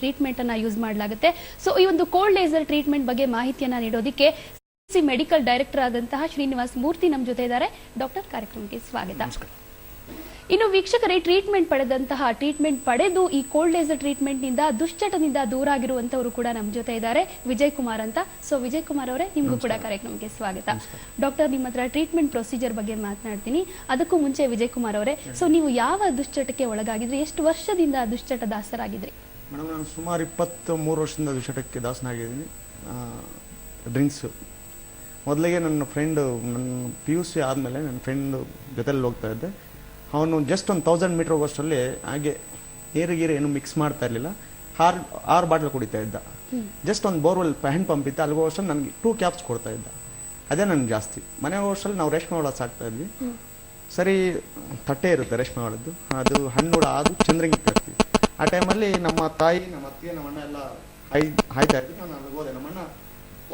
Treatment ಅನ್ನ use ಮಾಡಲಾಗುತ್ತೆ. So ಈ ಒಂದು ಕೋಲ್ಡ್ ಲೇಸರ್ ಟ್ರೀಟ್ಮೆಂಟ್ ಬಗ್ಗೆ ಮಾಹಿತಿಯನ್ನ ನೀಡೋದಕ್ಕೆ ಮೆಡಿಕಲ್ ಡೈರೆಕ್ಟರ್ ಆದಂತಹ ಶ್ರೀನಿವಾಸ್ ಮೂರ್ತಿ ನಮ್ಮ ಜೊತೆ ಇದ್ದಾರೆ. ಡಾಕ್ಟರ್, ಕಾರ್ಯಕ್ರಮಕ್ಕೆ ಸ್ವಾಗತ. ಇನ್ನು ವೀಕ್ಷಕರೇ, ಟ್ರೀಟ್ಮೆಂಟ್ ಪಡೆದು ಈ ಕೋಲ್ಡ್ ಲೇಸರ್ ಟ್ರೀಟ್ಮೆಂಟ್ ನಿಂದ ದುಶ್ಚಟದಿಂದ ದೂರ ಆಗಿರುವಂತವರು ಕೂಡ ನಮ್ಮ ಜೊತೆ ಇದ್ದಾರೆ, ವಿಜಯ್ ಕುಮಾರ್ ಅಂತ. ಸೊ ವಿಜಯ್ ಕುಮಾರ್ ಅವರೇ, ನಿಮಗೂ ಕೂಡ ಕಾರ್ಯಕ್ರಮಕ್ಕೆ ಸ್ವಾಗತ. ಡಾಕ್ಟರ್, ನಿಮ್ಮ ಹತ್ರ ಟ್ರೀಟ್ಮೆಂಟ್ ಪ್ರೊಸೀಜರ್ ಬಗ್ಗೆ ಮಾತನಾಡ್ತೀನಿ. ಅದಕ್ಕೂ ಮುಂಚೆ ವಿಜಯ್ ಕುಮಾರ್ ಅವರೇ, ಸೊ ನೀವು ಯಾವ ದುಶ್ಚಟಕ್ಕೆ ಒಳಗಾಗಿದ್ರಿ, ಎಷ್ಟು ವರ್ಷದಿಂದ ದುಶ್ಚಟ ದಾಸರಾಗಿದ್ರಿ? ಮೇಡಮ್, ನಾನು ಸುಮಾರು 23 ವರ್ಷದಿಂದ ದುಶ್ಚಟಕ್ಕೆ ದಾಸನಾಗಿದ್ದೀನಿ. ಡ್ರಿಂಕ್ಸು ಮೊದಲಿಗೆ ನನ್ನ ಫ್ರೆಂಡು, ನನ್ನ PUC ಆದಮೇಲೆ ನನ್ನ ಫ್ರೆಂಡು ಜೊತೆಲಿ ಹೋಗ್ತಾ ಇದ್ದೆ. ಅವನು ಜಸ್ಟ್ ಒಂದು 1000 ಮೀಟರ್ ಹೋಗೋಷ್ಟರಲ್ಲಿ ಹಾಗೆ ನೀರಿಗೀರು ಏನು ಮಿಕ್ಸ್ ಮಾಡ್ತಾ ಇರಲಿಲ್ಲ, 6 ಬಾಟ್ಲ್ ಕುಡಿತಾ ಇದ್ದ. ಜಸ್ಟ್ ಒಂದು ಬೋರ್ವೆಲ್ ಹ್ಯಾಂಡ್ ಪಂಪ್ ಇತ್ತು, ಅಲ್ಲಿಗೆ ಹೋಗೋಷ್ಟಲ್ಲಿ ನನಗೆ 2 ಕ್ಯಾಪ್ಸ್ ಕೊಡ್ತಾ ಇದ್ದ. ಅದೇ ನನಗೆ ಜಾಸ್ತಿ. ಮನೆಗೆ ಹೋಗೋಷ್ಟರಲ್ಲಿ ನಾವು ರೇಷ್ಮೆ ಹುಳ ಸಾಕ್ತಾ ಇದ್ವಿ. ಸರಿ, ತಟ್ಟೆ ಇರುತ್ತೆ ರೇಷ್ಮೆ ಹುಳದ್ದು, ಅದು ಹಣ್ಣುಳ ಅದು ಚಂದ್ರಂಗಿ ಕಟ್ತೀವಿ. ಆ ಟೈಮಲ್ಲಿ ನಮ್ಮ ತಾಯಿ, ನಮ್ಮ ಅತ್ತಿಗೆ, ನಮ್ಮ ಅಣ್ಣ ಎಲ್ಲ ಹಾಯ್ತಾ ಇರ್ತೀವಿ. ನಾನು ಅಲ್ಲಿಗೆ ಹೋದೆ. ನಮ್ಮ ಅಣ್ಣ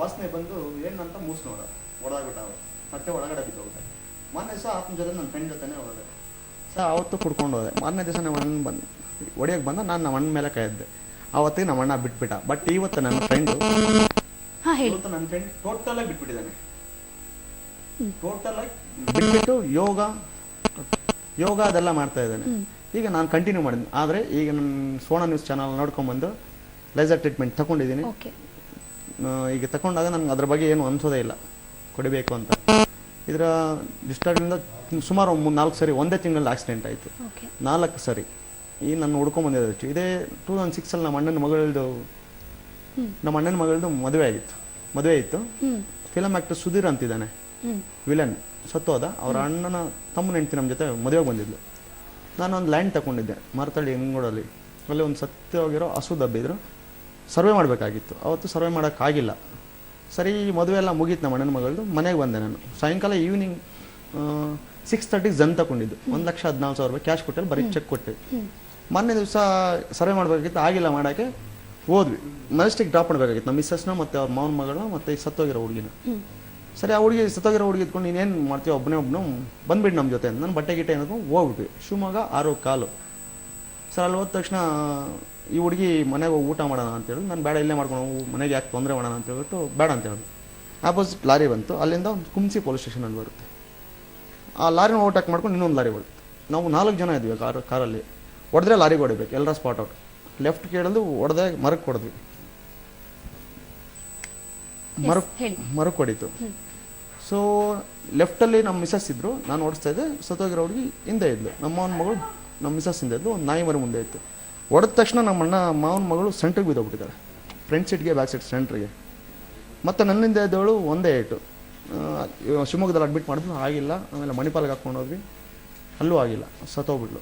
ವಾಸನೆ ಬಂದು ಏನಂತ ಮೂಸ್ ನೋಡ ಒಳಗ್ಬಿಟ್ಟಾವ, ತಟ್ಟೆ ಒಳಗಡೆ ಬಿದ್ದೋಗುತ್ತೆ. ಮೊನ್ನೆ ಸಹ ಆತನ ಜೊತೆ ನನ್ನ ಫ್ರೆಂಡ್ ಜೊತೆನೇ ಹೋದೆ. ಅವತ್ತು ಕುಡ್ಕೊಂಡು ಹೋದೆ. ಮಾರನೇ ದಿವಸ ನಮ್ಮ ಅಣ್ಣ ಬಂದು ಹೊಡಿಯೋಕೆ ಬಂದ, ನಾನು ನಮ್ಮ ಅಣ್ಣ ಮೇಲೆ ಕಾಯ್ದೆ. ಅವತ್ತಿಗೆ ನಮ್ಮ ಅಣ್ಣ ಬಿಟ್ಬಿಟ್ಟ. ಬಟ್ ಇವತ್ತು ನನ್ನ ಫ್ರೆಂಡ್ ಟೋಟಲ್ ಆಗಿ ಬಿಟ್ಬಿಟ್ಟಿದ್ದಾನೆ. ಟೋಟಲ್ ಆಗಿ ಬಿಟ್ಬಿಟ್ಟು ಯೋಗ ಅದೆಲ್ಲ ಮಾಡ್ತಾ ಇದ್ದಾನೆ. ಈಗ ನಾನು ಕಂಟಿನ್ಯೂ ಮಾಡಿದ್ದೀನಿ. ಆದರೆ ಈಗ ನನ್ನ ಸೋನಾ ನ್ಯೂಸ್ ಚಾನಲ್ ನೋಡ್ಕೊಂಡ್ಬಂದು ಲೇಸರ್ ಟ್ರೀಟ್ಮೆಂಟ್ ತಗೊಂಡಿದ್ದೀನಿ. ಈಗ ತಗೊಂಡಾಗ ನನಗೆ ಅದ್ರ ಬಗ್ಗೆ ಏನು ಅನ್ಸೋದೇ ಇಲ್ಲ ಕೊಡಬೇಕು ಅಂತ. ಇದರ ಡಿಸ್ಟಾರ್ಟಿಂದ ಸುಮಾರು 4 ಸರಿ ಒಂದೇ ತಿಂಗಳಲ್ಲಿ ಆಕ್ಸಿಡೆಂಟ್ ಆಯಿತು. 4 ಸರಿ ಈ ನಾನು ಹುಡ್ಕೊಂಡ್ಬಂದಿದ್ದು. ಇದೇ 2006 ನಮ್ಮ ಅಣ್ಣನ ಮಗಳದು ಮದುವೆ ಇತ್ತು. ಫಿಲಮ್ ಆಕ್ಟರ್ ಸುಧೀರ್ ಅಂತಿದ್ದಾನೆ, ವಿಲನ್, ಸತ್ತೋದ. ಅವರ ಅಣ್ಣನ ತಮ್ಮನ ಹೆಂಡತಿ ನಮ್ಮ ಜೊತೆ ಮದುವೆಗೆ ಬಂದಿದ್ಲು. ನಾನು ಒಂದು ಲ್ಯಾಂಡ್ ತಗೊಂಡಿದ್ದೆ ಮಾರತಳ್ಳಿ ಹೆಂಗೋಡಲ್ಲಿ. ಅಲ್ಲಿ ಒಂದು ಸತ್ಯವಾಗಿರೋ ಹಸು ದಬ್ಬಿದ್ರು, ಸರ್ವೆ ಮಾಡಬೇಕಾಗಿತ್ತು. ಅವತ್ತು ಸರ್ವೆ ಮಾಡೋಕ್ಕಾಗಿಲ್ಲ. ಸರಿ, ಮದುವೆ ಎಲ್ಲ ಮುಗೀತು ನಮ್ಮ ಅಣ್ಣನ ಮಗಳದು. ಮನೆಗೆ ಬಂದೆ ನಾನು. ಸಾಯಂಕಾಲ ಈವ್ನಿಂಗ್ 6:30 ಜನ್ ತಗೊಂಡಿದ್ದು. 1,14,000 ರೂಪಾಯಿ ಕ್ಯಾಶ್ ಕೊಟ್ಟಲ್ಲಿ ಬರೀ ಚೆಕ್ ಕೊಟ್ಟೆ. ಮೊನ್ನೆ ದಿವಸ ಸರ್ವೆ ಮಾಡಬೇಕಾಗಿತ್ತು, ಆಗಿಲ್ಲ ಮಾಡೋಕ್ಕೆ. ಹೋದ್ವಿ, ಮೆಜೆಸ್ಟಿಕ್ ಡ್ರಾಪ್ ಮಾಡಬೇಕಾಗಿತ್ತು ನಮ್ಮ ಮಿಸ್ಸಸ್ನ ಮತ್ತು ಅವ್ರ ಮಾವನ ಮಗಳನ್ನ ಮತ್ತು ಈ ಸತ್ತೋಗಿರೋ ಹುಡುಗಿನ. ಸರಿ, ಆ ಸತ್ತೋಗಿರೋ ಹುಡುಗಿ ಇದ್ಕೊಂಡು ನೀನೇನು ಮಾಡ್ತೀವಿ, ಒಬ್ಬನೇ ಬಂದ್ಬಿಟ್ಟು ನಮ್ಮ ಜೊತೆ. ನಾನು ಬಟ್ಟೆ ಗಿಟ್ಟೆ ಏನೋ ಹೋಗ್ಬಿಟ್ವಿ. ಶಿವಮೊಗ್ಗ 6:15. ಸರ್, ಅಲ್ಲಿ ಹೋದ ತಕ್ಷಣ ಈ ಹುಡುಗಿ ಮನೆಗೆ ಹೋಗಿ ಊಟ ಮಾಡೋಣ ಅಂತೇಳಿ, ನಾನು ಬೇಡ ಇಲ್ಲೇ ಮಾಡ್ಕೊಂಡು ಮನೆಗೆ ಯಾಕೆ ತೊಂದರೆ ಮಾಡೋಣ ಅಂತ ಹೇಳ್ಬಿಟ್ಟು ಬೇಡ ಅಂತ ಹೇಳಿದ್ರು. ಆಪೋಸಿಟ್ ಲಾರಿ ಬಂತು. ಅಲ್ಲಿಂದ ಒಂದು ಕುಂಸಿ ಪೊಲೀಸ್ ಸ್ಟೇಷನಲ್ಲಿ ಬರುತ್ತೆ. ಆ ಲಾರಿನ ಓವರ್ಟೇಕ್ ಮಾಡ್ಕೊಂಡು ಇನ್ನೊಂದು ಲಾರಿ ಬರುತ್ತೆ. ನಾವು 4 ಜನ ಇದ್ವಿ ಕಾರಲ್ಲಿ. ಹೊಡೆದ್ರೆ ಲಾರಿಗೆ ಹೊಡಿಬೇಕು, ಎಲ್ಲರ ಸ್ಪಾಟ್ ಔಟ್. ಲೆಫ್ಟ್ ಕೇಳಿದು ಹೊಡೆದೆ, ಮರಕ್ಕೆ ಹೊಡೆದ್ವಿ. ಮರಕ್ಕೆ ಹೊಡಿತು. ಸೊ ಲೆಫ್ಟಲ್ಲಿ ನಮ್ಮ ಮಿಸಸ್ ಇದ್ರು, ನಾನು ಓಡಿಸ್ತಾ ಇದ್ದೆ. ಸತ್ತೋಗಿರೋ ಹುಡುಗಿ ಹಿಂದೆ ಇದ್ಲು. ನಮ್ಮ ಮಾವನ ಮಗಳು ನಮ್ಮ ಮಿಸಸ್ ಹಿಂದೆ ಇದ್ಲು. ಒಂದು ನಾಯಿ ಮರಿ ಮುಂದೆ ಇತ್ತು. ಹೊಡೆದ ತಕ್ಷಣ ನಮ್ಮ ಮಾವನ ಮಗಳು ಸೆಂಟ್ರಿಗೆ ಬಿದ್ದೋಗ್ಬಿಟ್ಟಿದ್ದಾಳೆ, ಫ್ರಂಟ್ ಸೀಟ್ಗೆ ಬ್ಯಾಕ್ ಸೀಟ್ ಸೆಂಟ್ರಿಗೆ. ಮತ್ತು ನನ್ನಿಂದ ಇದ್ದವಳು ಒಂದೇ ಏಟು. ಶಿವಮೊಗ್ಗದಲ್ಲಿ ಅಡ್ಮಿಟ್ ಮಾಡಿದ್ಲು, ಆಗಿಲ್ಲ. ಆಮೇಲೆ ಮಣಿಪಾಲ್ಗೆ ಹಾಕೊಂಡು ಹೋದ್ವಿ, ಅಲ್ಲೂ ಆಗಿಲ್ಲ, ಸತ್ತೋಗ್ಬಿಟ್ಲು.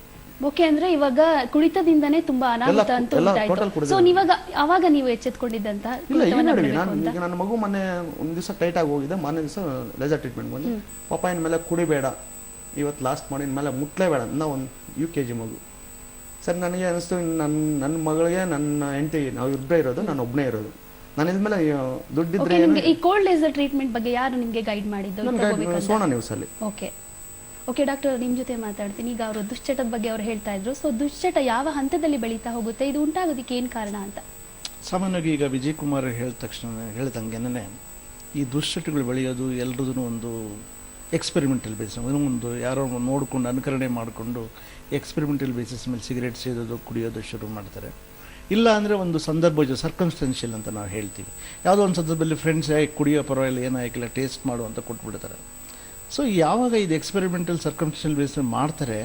ಓಕೆ, ಅಂದ್ರೆ ಇವಾಗ ಕುಡಿತದಿಂದನೇ ತುಂಬಾ ಅನಾಹುತ ಅಂತ ಉಂಟಾಯ್ತು. ಸೊ ಅವಾಗ ನೀವು ಎಚ್ಚೆತ್ಕೊಂಡಿದ್ದಂತ? ಇಲ್ಲ, ಈಗ ನನ್ನ ಮಗು ಮೊನ್ನೆ ಒಂದು ದಿವಸ ಟೈಟ್ ಆಗಿ ಹೋಗಿದೆ. ಮೊನ್ನೆ ದಿವಸ ಲೇಸರ್ ಟ್ರೀಟ್ಮೆಂಟ್ ಬಂದು ಪಾಪ ಇನ್ ಮೇಲೆ ಕುಡಿಬೇಡ, ಇವತ್ತು ಲಾಸ್ಟ್ ಮಾಡಿ ಇನ್ಮೇಲೆ ಮುಟ್ಲೇಬೇಡ ಅಂತ ಒಂದು UKG ಮಗು. ಸರ್, ನನಗೆ ಅನಿಸ್ತು ನನ್ನ ಮಗಳಿಗೆ ನನ್ನ ಹೆಂಡತಿ ನಾವು ಇಬ್ಬರೇ ಇರೋದು, ನಾನು ಒಬ್ಬನೇ ಇರೋದು. ನಾನು ಇದ್ಮೇಲೆ ದುಡ್ಡಿದ್ರೆ. ಈ ಕೋಲ್ಡ್ ಲೇಸರ್ ಟ್ರೀಟ್ಮೆಂಟ್ ಬಗ್ಗೆ ಯಾರು ನಿಮಗೆ ಗೈಡ್ ಮಾಡಿದ್ದು? ಸೋನಾ ನ್ಯೂಸ್ ಅಲ್ಲಿ. ಓಕೆ ಡಾಕ್ಟರ್, ನಿಮ್ ಜೊತೆ ಮಾತಾಡ್ತೀನಿ. ಈಗ ಅವರು ದುಶ್ಚಟದ ಬಗ್ಗೆ ಅವ್ರು ಹೇಳ್ತಾ ಇದ್ರು. ಸೊ ದುಶ್ಚಟ ಯಾವ ಹಂತದಲ್ಲಿ ಬೆಳೀತಾ ಹೋಗುತ್ತೆ, ಇದು ಉಂಟಾಗೋದಕ್ಕೆ ಏನ್ ಕಾರಣ ಅಂತ? ಸಾಮಾನ್ಯವಾಗಿ ಈಗ ವಿಜಯ್ ಕುಮಾರ್ ಹೇಳಿದ ತಕ್ಷಣ ಹೇಳ್ದಂಗೆನೇ ಈ ದುಶ್ಚಟಗಳು ಬೆಳೆಯೋದು ಎಲ್ರದೂ ಒಂದು ಎಕ್ಸ್ಪೆರಿಮೆಂಟಲ್ ಬೇಸಿಸ್, ಒಂದು ಯಾರೋ ನೋಡಿಕೊಂಡು ಅನುಕರಣೆ ಮಾಡಿಕೊಂಡು ಎಕ್ಸ್ಪೆರಿಮೆಂಟಲ್ ಬೇಸಿಸ್ ಮೇಲೆ ಸಿಗರೇಟ್ ಸೇದೋದು, ಕುಡಿಯೋದು ಶುರು ಮಾಡ್ತಾರೆ. ಇಲ್ಲ ಅಂದರೆ ಒಂದು ಸಂದರ್ಭ ಸರ್ಕಮ್ಸ್ಟೆನ್ಷಿಯಲ್ ಅಂತ ನಾವು ಹೇಳ್ತೀವಿ. ಯಾವುದೋ ಒಂದು ಸಂದರ್ಭದಲ್ಲಿ ಫ್ರೆಂಡ್ಸ್ ಯಾಕೆ ಕುಡಿಯೋ ಪರವಾಗಿಲ್ಲ, ಏನೋ ಆಗಿಲ್ಲ, ಟೇಸ್ಟ್ ಮಾಡು ಅಂತ ಕೊಟ್ಬಿಡ್ತಾರೆ. ಸೊ ಯಾವಾಗ ಇದು ಎಕ್ಸ್ಪೆರಿಮೆಂಟಲ್ ಸರ್ಕಮ್ಸ್ಟೆನ್ಷಿಯಲ್ ಬೇಸ್ ಮಾಡ್ತಾರೆ,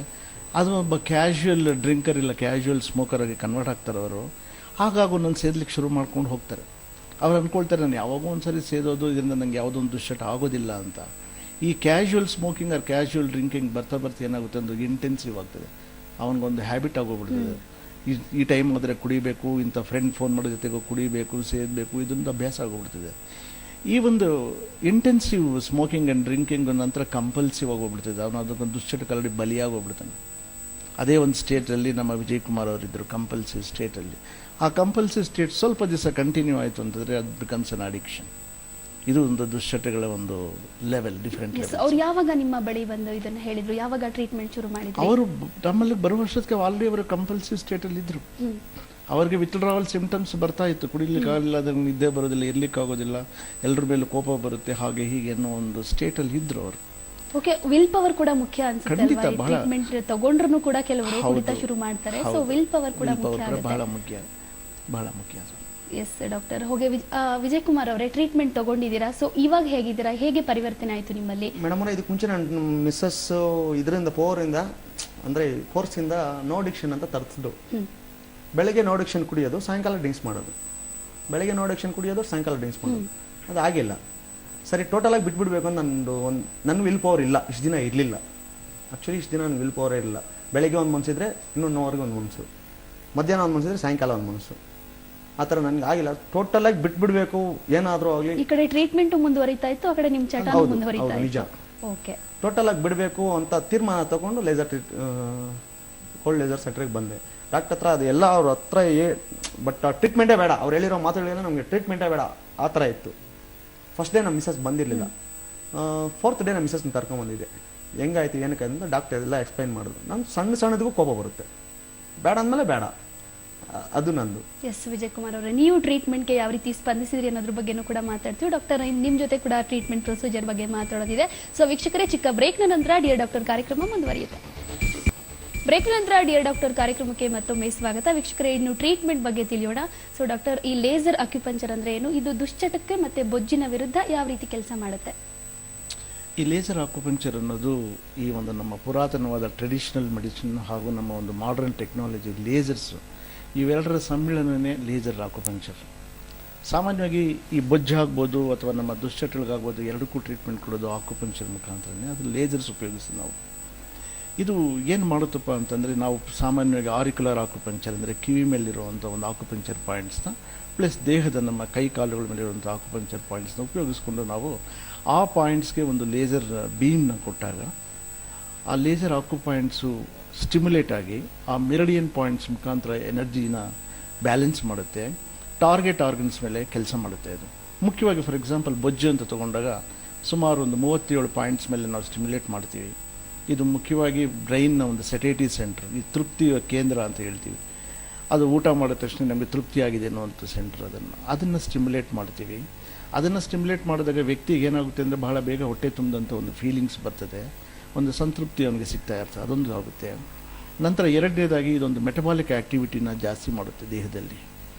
ಅದು ಒಬ್ಬ ಕ್ಯಾಶುವಲ್ ಡ್ರಿಂಕರ್ ಇಲ್ಲ ಕ್ಯಾಶುವಲ್ ಸ್ಮೋಕರ್ ಆಗಿ ಕನ್ವರ್ಟ್ ಆಗ್ತಾರೆ ಅವರು. ಹಾಗಾಗಿ ಒಂದೊಂದು ಸೇದಲಿಕ್ಕೆ ಶುರು ಮಾಡ್ಕೊಂಡು ಹೋಗ್ತಾರೆ. ಅವ್ರು ಅಂದ್ಕೊಳ್ತಾರೆ, ನಾನು ಯಾವಾಗೋ ಒಂದು ಸರಿ ಸೇದೋದು, ಇದರಿಂದ ನನಗೆ ಯಾವುದೋ ಒಂದು ದುಶ್ಚಟ ಆಗೋದಿಲ್ಲ ಅಂತ. ಈ casual smoking or casual drinking ಬರ್ತಾ ಏನಾಗುತ್ತೆ, ಒಂದು ಇಂಟೆನ್ಸಿವ್ ಆಗ್ತದೆ, ಅವನಿಗೊಂದು ಹ್ಯಾಬಿಟ್ ಆಗೋಗ್ಬಿಡ್ತದೆ. ಈ ಟೈಮ್ ಹೋದರೆ ಕುಡಿಬೇಕು, ಇಂಥ ಫ್ರೆಂಡ್ ಫೋನ್ ಮಾಡೋ ಜೊತೆಗೂ ಕುಡಿಬೇಕು, ಸೇದಬೇಕು, ಇದೊಂದು ಅಭ್ಯಾಸ ಆಗೋಗ್ಬಿಡ್ತದೆ. ಈ ಒಂದು ಇಂಟೆನ್ಸಿವ್ ಸ್ಮೋಕಿಂಗ್ ಆ್ಯಂಡ್ ಡ್ರಿಂಕಿಂಗ್ ನಂತರ ಕಂಪಲ್ಸಿವ್ ಆಗೋಗ್ಬಿಡ್ತದೆ. ಅವನು ಅದಕ್ಕೊಂದು ದುಶ್ಚಟಕ್ಕೆ ಬಲಿಯಾಗೋಗ್ಬಿಡ್ತಾನೆ. ಅದೇ ಒಂದು ಸ್ಟೇಟಲ್ಲಿ ನಮ್ಮ ವಿಜಯ್ ಕುಮಾರ್ ಅವರಿದ್ದರು, ಕಂಪಲ್ಸಿವ್ ಸ್ಟೇಟಲ್ಲಿ. ಆ ಕಂಪಲ್ಸಿವ್ ಸ್ಟೇಟ್ ಸ್ವಲ್ಪ ದಿವಸ ಕಂಟಿನ್ಯೂ ಆಯಿತು ಅಂತಂದರೆ ಅದು ಬಿಕಮ್ಸ್ ಅನ್ ಅಡಿಕ್ಷನ್. ಇದು ಒಂದು ದುಶ್ಚಟಗಳ ಒಂದು ಲೆವೆಲ್, ಡಿಫರೆಂಟ್ ಲೆವೆಲ್. ಅವ್ರು ಯಾವಾಗ ನಿಮ್ಮ ಬಳಿ ಬಂದು ಇದನ್ನ ಹೇಳಿದ್ರು, ಯಾವಾಗ ಟ್ರೀಟ್ಮೆಂಟ್ ಶುರು ಮಾಡಿದ್ರು? ಅವರು ನಮ್ಮಲ್ಲಿ ಬರುವ ವರ್ಷಕ್ಕೆ ಆಲ್ರೆಡಿ ಅವರು ಕಂಪಲ್ಸಿವ್ ಸ್ಟೇಟಲ್ಲಿ ಇದ್ದರು. ಅವ್ರಿಗೆ ವಿತ್ಡ್ರಾವಲ್ ಸಿಂಪ್ಟಮ್ಸ್ ಬರ್ತಾ ಇತ್ತು, ಕುಡಿಲಿಕ್ಕಾಗಲಿಲ್ಲ, ಅದನ್ನು ನಿದ್ದೆ ಬರೋದಿಲ್ಲ, ಇರ್ಲಿಕ್ಕಾಗೋದಿಲ್ಲ, ಎಲ್ಲರ ಮೇಲೂ ಕೋಪ ಬರುತ್ತೆ, ಹಾಗೆ ಹೀಗೆ ಅನ್ನೋ ಒಂದು ಸ್ಟೇಟಲ್ಲಿ ಇದ್ರು ಅವರು. ಓಕೆ, ವಿಲ್ ಪವರ್ ಕೂಡ ಮುಖ್ಯ ಅನ್ಸುತ್ತೆ ಖಂಡಿತ, ಅಲ್ವಾ? ಬಹಳ. ಟ್ರೀಟ್ಮೆಂಟ್ ತಗೊಂಡ್ರು ಕೂಡ ಕೆಲವರು ಹೌದು. ಕುಡಿತ ಶುರು ಮಾಡ್ತಾರೆ. ಸೊ ಹೌದು. ವಿಲ್ ಪವರ್ ಕೂಡ Will power ಮುಖ್ಯ ಕೂಡ ಆಗುತ್ತೆ. ಬಹಳ ಮುಖ್ಯ ಅದು. Yes doctor. ಹೋಗಿ ವಿಜಯ್ ಕುಮಾರ್ ಅವರೇ, ಟ್ರೀಟ್ಮೆಂಟ್ ತಗೊಂಡಿದ್ದೀರಾ, ಸೊ ಇವಾಗ ಹೇಗಿದ್ದೀರಾ, ಹೇಗೆ ಪರಿವರ್ತನೆ ಆಯ್ತು ನಿಮ್ಮಲ್ಲಿ? ಮೇಡಮ್ ಅವರೇ, ಇದಕ್ಕೆ ಮುಂಚೆ ನಾನು ಮಿಸ್ಸಸ್ ಇದರಿಂದ ಪೋರಿಂದ ಅಂದರೆ ಫೋರ್ಸಿಂದ ನೋ ಅಡಿಕ್ಷನ್ ಅಂತ ತರಿಸಿದ್ದು. ಬೆಳಗ್ಗೆ ನೋ ಅಡಿಕ್ಷನ್ ಕುಡಿಯೋದು, ಸಾಯಂಕಾಲ ಡ್ರಿಂಕ್ಸ್ ಮಾಡೋದು. ಬೆಳಗ್ಗೆ ನೋ ಅಡಿಕ್ಷನ್ ಕುಡಿಯೋದು, ಸಾಯಂಕಾಲ ಡ್ರಿಂಕ್ಸ್ ಮಾಡೋದು. ಅದು ಆಗಿಲ್ಲ. ಸರಿ, ಟೋಟಲಾಗಿ ಬಿಟ್ಬಿಡ್ಬೇಕು ಅಂತ ನನ್ನ ವಿಲ್ ಪವರ್ ಇಲ್ಲ, ಇಷ್ಟು ದಿನ ಇರಲಿಲ್ಲ. ಆ್ಯಕ್ಚುಲಿ ಇಷ್ಟು ದಿನ ನನ್ನ ವಿಲ್ ಪವರೇ ಇಲ್ಲ. ಬೆಳಗ್ಗೆ ಒಂದು ಮನಸ್ಸಿದ್ರೆ ಇನ್ನೊಂದುವರೆಗೆ ಒಂದು ಮನಸ್ಸು, ಮಧ್ಯಾಹ್ನ ಒಂದು ಮನಸ್ಸಿದ್ರೆ ಸಾಯಂಕಾಲ ಒಂದು ಮನಸ್ಸು. ಆ ಥರ ನನಗೆ ಆಗಿಲ್ಲ. ಟೋಟಲಾಗಿ ಬಿಟ್ಬಿಡ್ಬೇಕು ಏನಾದರೂ ಆಗಲಿ. ಈ ಕಡೆ ಟ್ರೀಟ್ಮೆಂಟ್ ಮುಂದುವರಿತಾ ಇತ್ತು, ಆ ಕಡೆ ನಿಮ್ಮ ಚಟ ಮುಂದುವರಿತಾ ನಿಜ. ಇತ್ತು. ಓಕೆ, ಟೋಟಲಾಗಿ ಬಿಡಬೇಕು ಅಂತ ತೀರ್ಮಾನ ತಗೊಂಡು ಕೋಲ್ಡ್ ಲೇಸರ್ ಸೆಂಟ್ರಿಗೆ ಬಂದೆ. ಡಾಕ್ಟರ್ ಹತ್ರ ಅದು ಎಲ್ಲ ಅವ್ರ ಹತ್ರ ಬಟ್ ಟ್ರೀಟ್ಮೆಂಟೇ ಬೇಡ, ಅವ್ರು ಹೇಳಿರೋ ಮಾತುಗಳೆಲ್ಲ ನಮಗೆ ಟ್ರೀಟ್ಮೆಂಟೇ ಬೇಡ ಆ ಥರ ಇತ್ತು. ಫಸ್ಟ್ ಡೇ ನಮ್ಮ ಮಿಸಸ್ ಬಂದಿರಲಿಲ್ಲ. 4th ಡೇ ನಮ್ಮ ಮಿಸಸ್ನ ಕರ್ಕೊಂಬಂದಿದ್ದೆ. ಹೆಂಗಾಯ್ತು ಏನಕ್ಕೆ ಅಂತ ಡಾಕ್ಟರ್ ಎಲ್ಲ ಎಕ್ಸ್ಪ್ಲೈನ್ ಮಾಡಿದ್ರು. ನಾನು ಸಣ್ಣದಕ್ಕೂ ಕೋಪ ಬರುತ್ತೆ, ಬೇಡ ಅಂದಮೇಲೆ ಬೇಡ, ಅದು ನಂದು. ಎಸ್ ವಿಜಯ್ ಕುಮಾರ್ ಅವರೇ, ನೀವು ಟ್ರೀಟ್ಮೆಂಟ್ಗೆ ಯಾವ ರೀತಿ ಸ್ಪಂದಿಸಿದ್ರಿ ಅನ್ನೋದ್ರ ಬಗ್ಗೆನೂ ಕೂಡ ಮಾತಾಡ್ತೀವಿ. ಡಾಕ್ಟರ್, ನಿಮ್ಮ ಜೊತೆ ಕೂಡ ಟ್ರೀಟ್ಮೆಂಟ್ ಪ್ರೊಸೀಜರ್ ಬಗ್ಗೆ ಮಾತಾಡೋದಿದೆ. ಸೊ ವೀಕ್ಷಕರೇ, ಚಿಕ್ಕ ಬ್ರೇಕ್ನ ನಂತರ ಡಿಯರ್ ಡಾಕ್ಟರ್ ಕಾರ್ಯಕ್ರಮ ಮುಂದುವರಿಯುತ್ತೆ. ಬ್ರೇಕ್ ನಂತರ ಡಿಯರ್ ಡಾಕ್ಟರ್ ಕಾರ್ಯಕ್ರಮಕ್ಕೆ ಮತ್ತೊಮ್ಮೆ ಸ್ವಾಗತ. ವೀಕ್ಷಕರೇ, ಇನ್ನು ಟ್ರೀಟ್ಮೆಂಟ್ ಬಗ್ಗೆ ತಿಳಿಯೋಣ. ಸೊ ಡಾಕ್ಟರ್, ಈ ಲೇಸರ್ ಅಕ್ಯುಪಂಚರ್ ಅಂದ್ರೆ ಏನು? ಇದು ದುಶ್ಚಟಕ್ಕೆ ಮತ್ತೆ ಬೊಜ್ಜಿನ ವಿರುದ್ಧ ಯಾವ ರೀತಿ ಕೆಲಸ ಮಾಡುತ್ತೆ? ಈ ಲೇಸರ್ ಆಕ್ಯುಪಂಕ್ಚರ್ ಅನ್ನೋದು ಈ ಒಂದು ನಮ್ಮ ಪುರಾತನವಾದ ಟ್ರೆಡಿಷನಲ್ ಮೆಡಿಸಿನ್ ಹಾಗೂ ನಮ್ಮ ಒಂದು ಮಾಡರ್ನ್ ಟೆಕ್ನಾಲಜಿ ಲೇಸರ್ಸ್, ಇವೆರಡರ ಸಮ್ಮಿಳನವೇ ಲೇಸರ್ ಆಕ್ಯುಪಂಕ್ಚರ್. ಸಾಮಾನ್ಯವಾಗಿ ಈ ಬೊಜ್ಜು ಆಗ್ಬೋದು ಅಥವಾ ನಮ್ಮ ದುಶ್ಚಟಗಳಿಗಾಗ್ಬೋದು, ಎರಡಕ್ಕೂ ಟ್ರೀಟ್ಮೆಂಟ್ ಕೊಡೋದು ಆಕ್ಯುಪಂಕ್ಚರ್ ಮುಖಾಂತರನೇ. ಅದು ಲೇಸರ್ಸ್ ಉಪಯೋಗಿಸಿ ನಾವು ಇದು ಏನು ಮಾಡುತ್ತಪ್ಪ ಅಂತಂದರೆ, ನಾವು ಸಾಮಾನ್ಯವಾಗಿ ಆರಿಕ್ಯುಲರ್ ಆಕ್ಯುಪಂಕ್ಚರ್ ಅಂದರೆ ಕಿವಿ ಮೇಲಿರುವಂಥ ಒಂದು ಆಕ್ಯುಪಂಕ್ಚರ್ ಪಾಯಿಂಟ್ಸ್ನ ಪ್ಲಸ್ ದೇಹದ ನಮ್ಮ ಕೈ ಕಾಲುಗಳ ಮೇಲಿರುವಂಥ ಆಕ್ಯುಪಂಕ್ಚರ್ ಪಾಯಿಂಟ್ಸ್ನ ಉಪಯೋಗಿಸ್ಕೊಂಡು ನಾವು ಆ ಪಾಯಿಂಟ್ಸ್ಗೆ ಒಂದು ಲೇಸರ್ ಬೀಮ್ನ ಕೊಟ್ಟಾಗ ಆ ಲೇಸರ್ ಆಕ್ಯುಪಾಯಿಂಟ್ಸು ಸ್ಟಿಮ್ಯುಲೇಟ್ ಆಗಿ ಆ ಮೆರಿಡಿಯನ್ ಪಾಯಿಂಟ್ಸ್ ಮುಖಾಂತರ ಎನರ್ಜಿನ ಬ್ಯಾಲೆನ್ಸ್ ಮಾಡುತ್ತೆ, ಟಾರ್ಗೆಟ್ ಆರ್ಗನ್ಸ್ ಮೇಲೆ ಕೆಲಸ ಮಾಡುತ್ತೆ. ಅದು ಮುಖ್ಯವಾಗಿ ಫಾರ್ ಎಕ್ಸಾಂಪಲ್ ಬೊಜ್ಜು ಅಂತ ತೊಗೊಂಡಾಗ ಸುಮಾರು ಒಂದು 37 ಪಾಯಿಂಟ್ಸ್ ಮೇಲೆ ನಾವು ಸ್ಟಿಮ್ಯುಲೇಟ್ ಮಾಡ್ತೀವಿ. ಇದು ಮುಖ್ಯವಾಗಿ ಬ್ರೈನ್ನ ಒಂದು ಸೆಟೇಟಿ ಸೆಂಟರ್, ಈ ತೃಪ್ತಿಯ ಕೇಂದ್ರ ಅಂತ ಹೇಳ್ತೀವಿ. ಅದು ಊಟ ಮಾಡಿದ ತಕ್ಷಣ ನಮಗೆ ತೃಪ್ತಿಯಾಗಿದೆ ಅನ್ನುವಂಥ ಸೆಂಟರ್, ಅದನ್ನು ಸ್ಟಿಮ್ಯುಲೇಟ್ ಮಾಡ್ತೀವಿ. ಅದನ್ನು ಸ್ಟಿಮ್ಯುಲೇಟ್ ಮಾಡಿದಾಗ ವ್ಯಕ್ತಿಗೆ ಏನಾಗುತ್ತೆ ಅಂದರೆ ಬಹಳ ಬೇಗ ಹೊಟ್ಟೆ ತುಂಬಿದಂಥ ಒಂದು ಫೀಲಿಂಗ್ಸ್ ಬರ್ತದೆ, ಒಂದು ಸಂತೃಪ್ತಿ ಅವನಿಗೆ ಸಿಗ್ತಾ ಇರ್ತದೆ, ಅದೊಂದು ಆಗುತ್ತೆ. ನಂತರ ಎರಡನೇದಾಗಿ ಇದೊಂದು ಮೆಟಬಾಲಿಕ್ ಆ್ಯಕ್ಟಿವಿಟಿನ ಜಾಸ್ತಿ ಮಾಡುತ್ತೆ ದೇಹದಲ್ಲಿ.